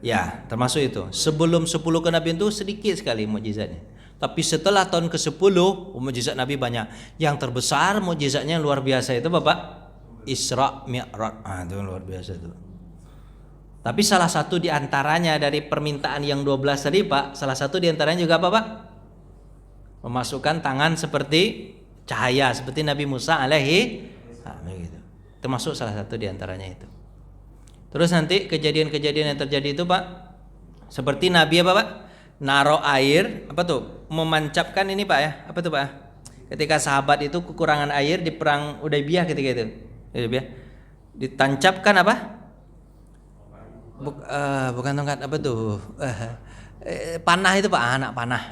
Ya, termasuk itu. Sebelum 10 kenabian itu sedikit sekali mukjizatnya. Tapi setelah tahun ke-10, mukjizat Nabi banyak. Yang terbesar mukjizatnya luar biasa itu Bapak, Isra Mi'raj. Itu luar biasa itu. Tapi salah satu di antaranya dari permintaan yang 12 tadi Pak, salah satu di antaranya juga apa Pak? Memasukkan tangan seperti cahaya seperti Nabi Musa alaihi gitu. Termasuk salah satu di antaranya itu. Terus nanti kejadian-kejadian yang terjadi itu Pak, seperti Nabi apa Pak? Naruh air, apa tuh? Memancapkan ini Pak ya. Apa tuh Pak? Ketika sahabat itu kekurangan air di perang Hudaybiyah ketika itu. Hudaybiyah. Ditancapkan apa? Bukan tongkat, apa tuh? Panah itu Pak, anak panah.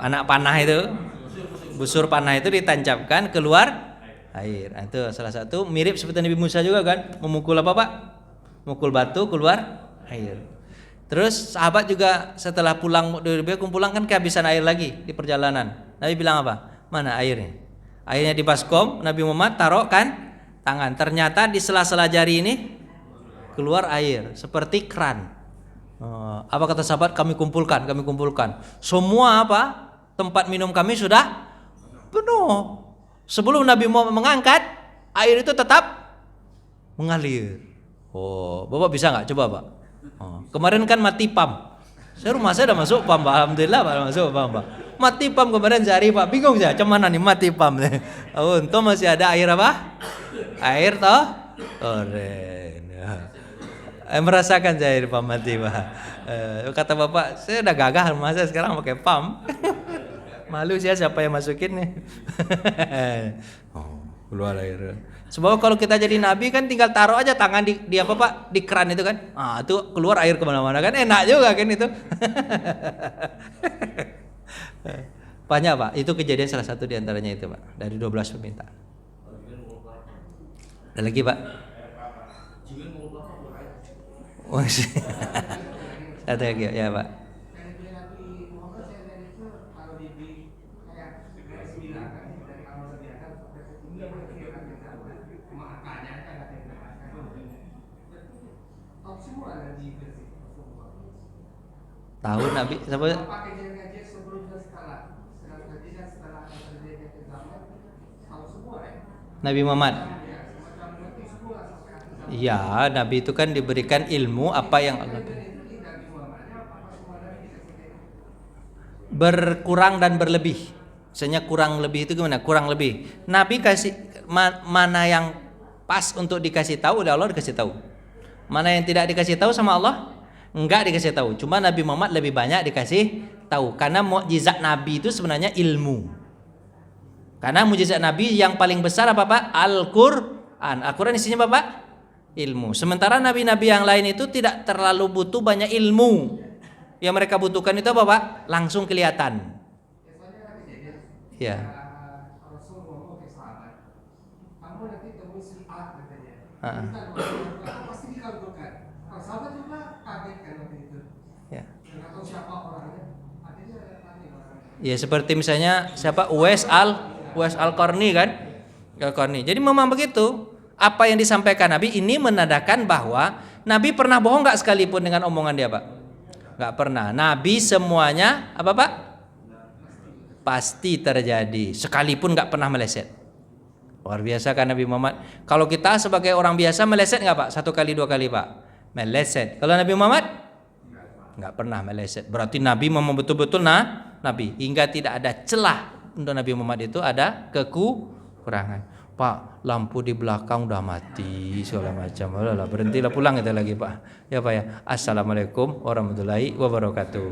Anak panah itu, busur panah itu ditancapkan keluar air. Nah, itu salah satu mirip seperti Nabi Musa juga kan, memukul apa Pak? Memukul batu keluar air. Terus sahabat juga setelah pulang dari kumpulan kan kehabisan air lagi di perjalanan. Nabi bilang apa? Mana airnya? Airnya di baskom. Nabi Muhammad taruh kan tangan. Ternyata di sela-sela jari ini keluar air seperti keran. Apa kata sahabat? Kami kumpulkan. Semua apa? Tempat minum kami sudah penuh. Sebelum Nabi Muhammad mengangkat, air itu tetap mengalir. Bapak bisa nggak? Coba Pak. Kemarin kan mati pam. Rumah saya udah masuk pam, Pak. Alhamdulillah Pak, masuk pam, Pak. Mati pam kemarin sehari Pak. Bingung saya, cuman nih mati pam. Untung masih ada air apa? Air toh? Oren. Merasakan saya di pam mati Pak. Kata Bapak, saya udah gagah rumah saya sekarang pakai pam. Malu saya siapa yang masukin nih. Keluar air. Sebab kalau kita jadi nabi kan tinggal taruh aja tangan di apa Pak, di keran itu kan. Itu keluar air kemana-mana kan, enak juga kan itu. Banyak Pak, itu kejadian salah satu di antaranya itu Pak, dari 12 permintaan. Ada lagi Pak? Ada lagi ya Pak. Tahu Nabi siapa? Nabi Muhammad. Ya, Nabi itu kan diberikan ilmu apa yang Allah beri. Berkurang dan berlebih. Misalnya kurang lebih itu gimana? Kurang lebih. Nabi kasih mana yang pas untuk dikasih tahu, udah Allah dikasih tahu. Mana yang tidak dikasih tahu sama Allah, enggak dikasih tahu. Cuma Nabi Muhammad lebih banyak dikasih tahu karena mukjizat Nabi itu sebenarnya ilmu. Karena mukjizat Nabi yang paling besar apa Pak? Al-Qur'an. Al-Qur'an isinya apa Pak? Ilmu. Sementara nabi-nabi yang lain itu tidak terlalu butuh banyak ilmu. Yang mereka butuhkan itu apa Pak? Langsung kelihatan. Ya. Ya seperti misalnya siapa Uwais Al-Qarni kan? Al-Qarni. Jadi memang begitu. Apa yang disampaikan Nabi ini menandakan bahwa Nabi pernah bohong nggak sekalipun dengan omongan dia Pak? Nggak pernah. Nabi semuanya apa Pak? Pasti terjadi. Sekalipun nggak pernah meleset. Luar biasa kan Nabi Muhammad. Kalau kita sebagai orang biasa meleset nggak Pak? 1 kali 2 kali Pak? Meleset. Kalau Nabi Muhammad nggak pernah meleset. Berarti Nabi memang betul-betul Nabi. Hingga tidak ada celah untuk Nabi Muhammad itu ada kekurangan. Pak, lampu di belakang udah mati segala macam. Udahlah, berhentilah pulang itu lagi Pak. Ya Pak ya. Assalamualaikum warahmatullahi wabarakatuh.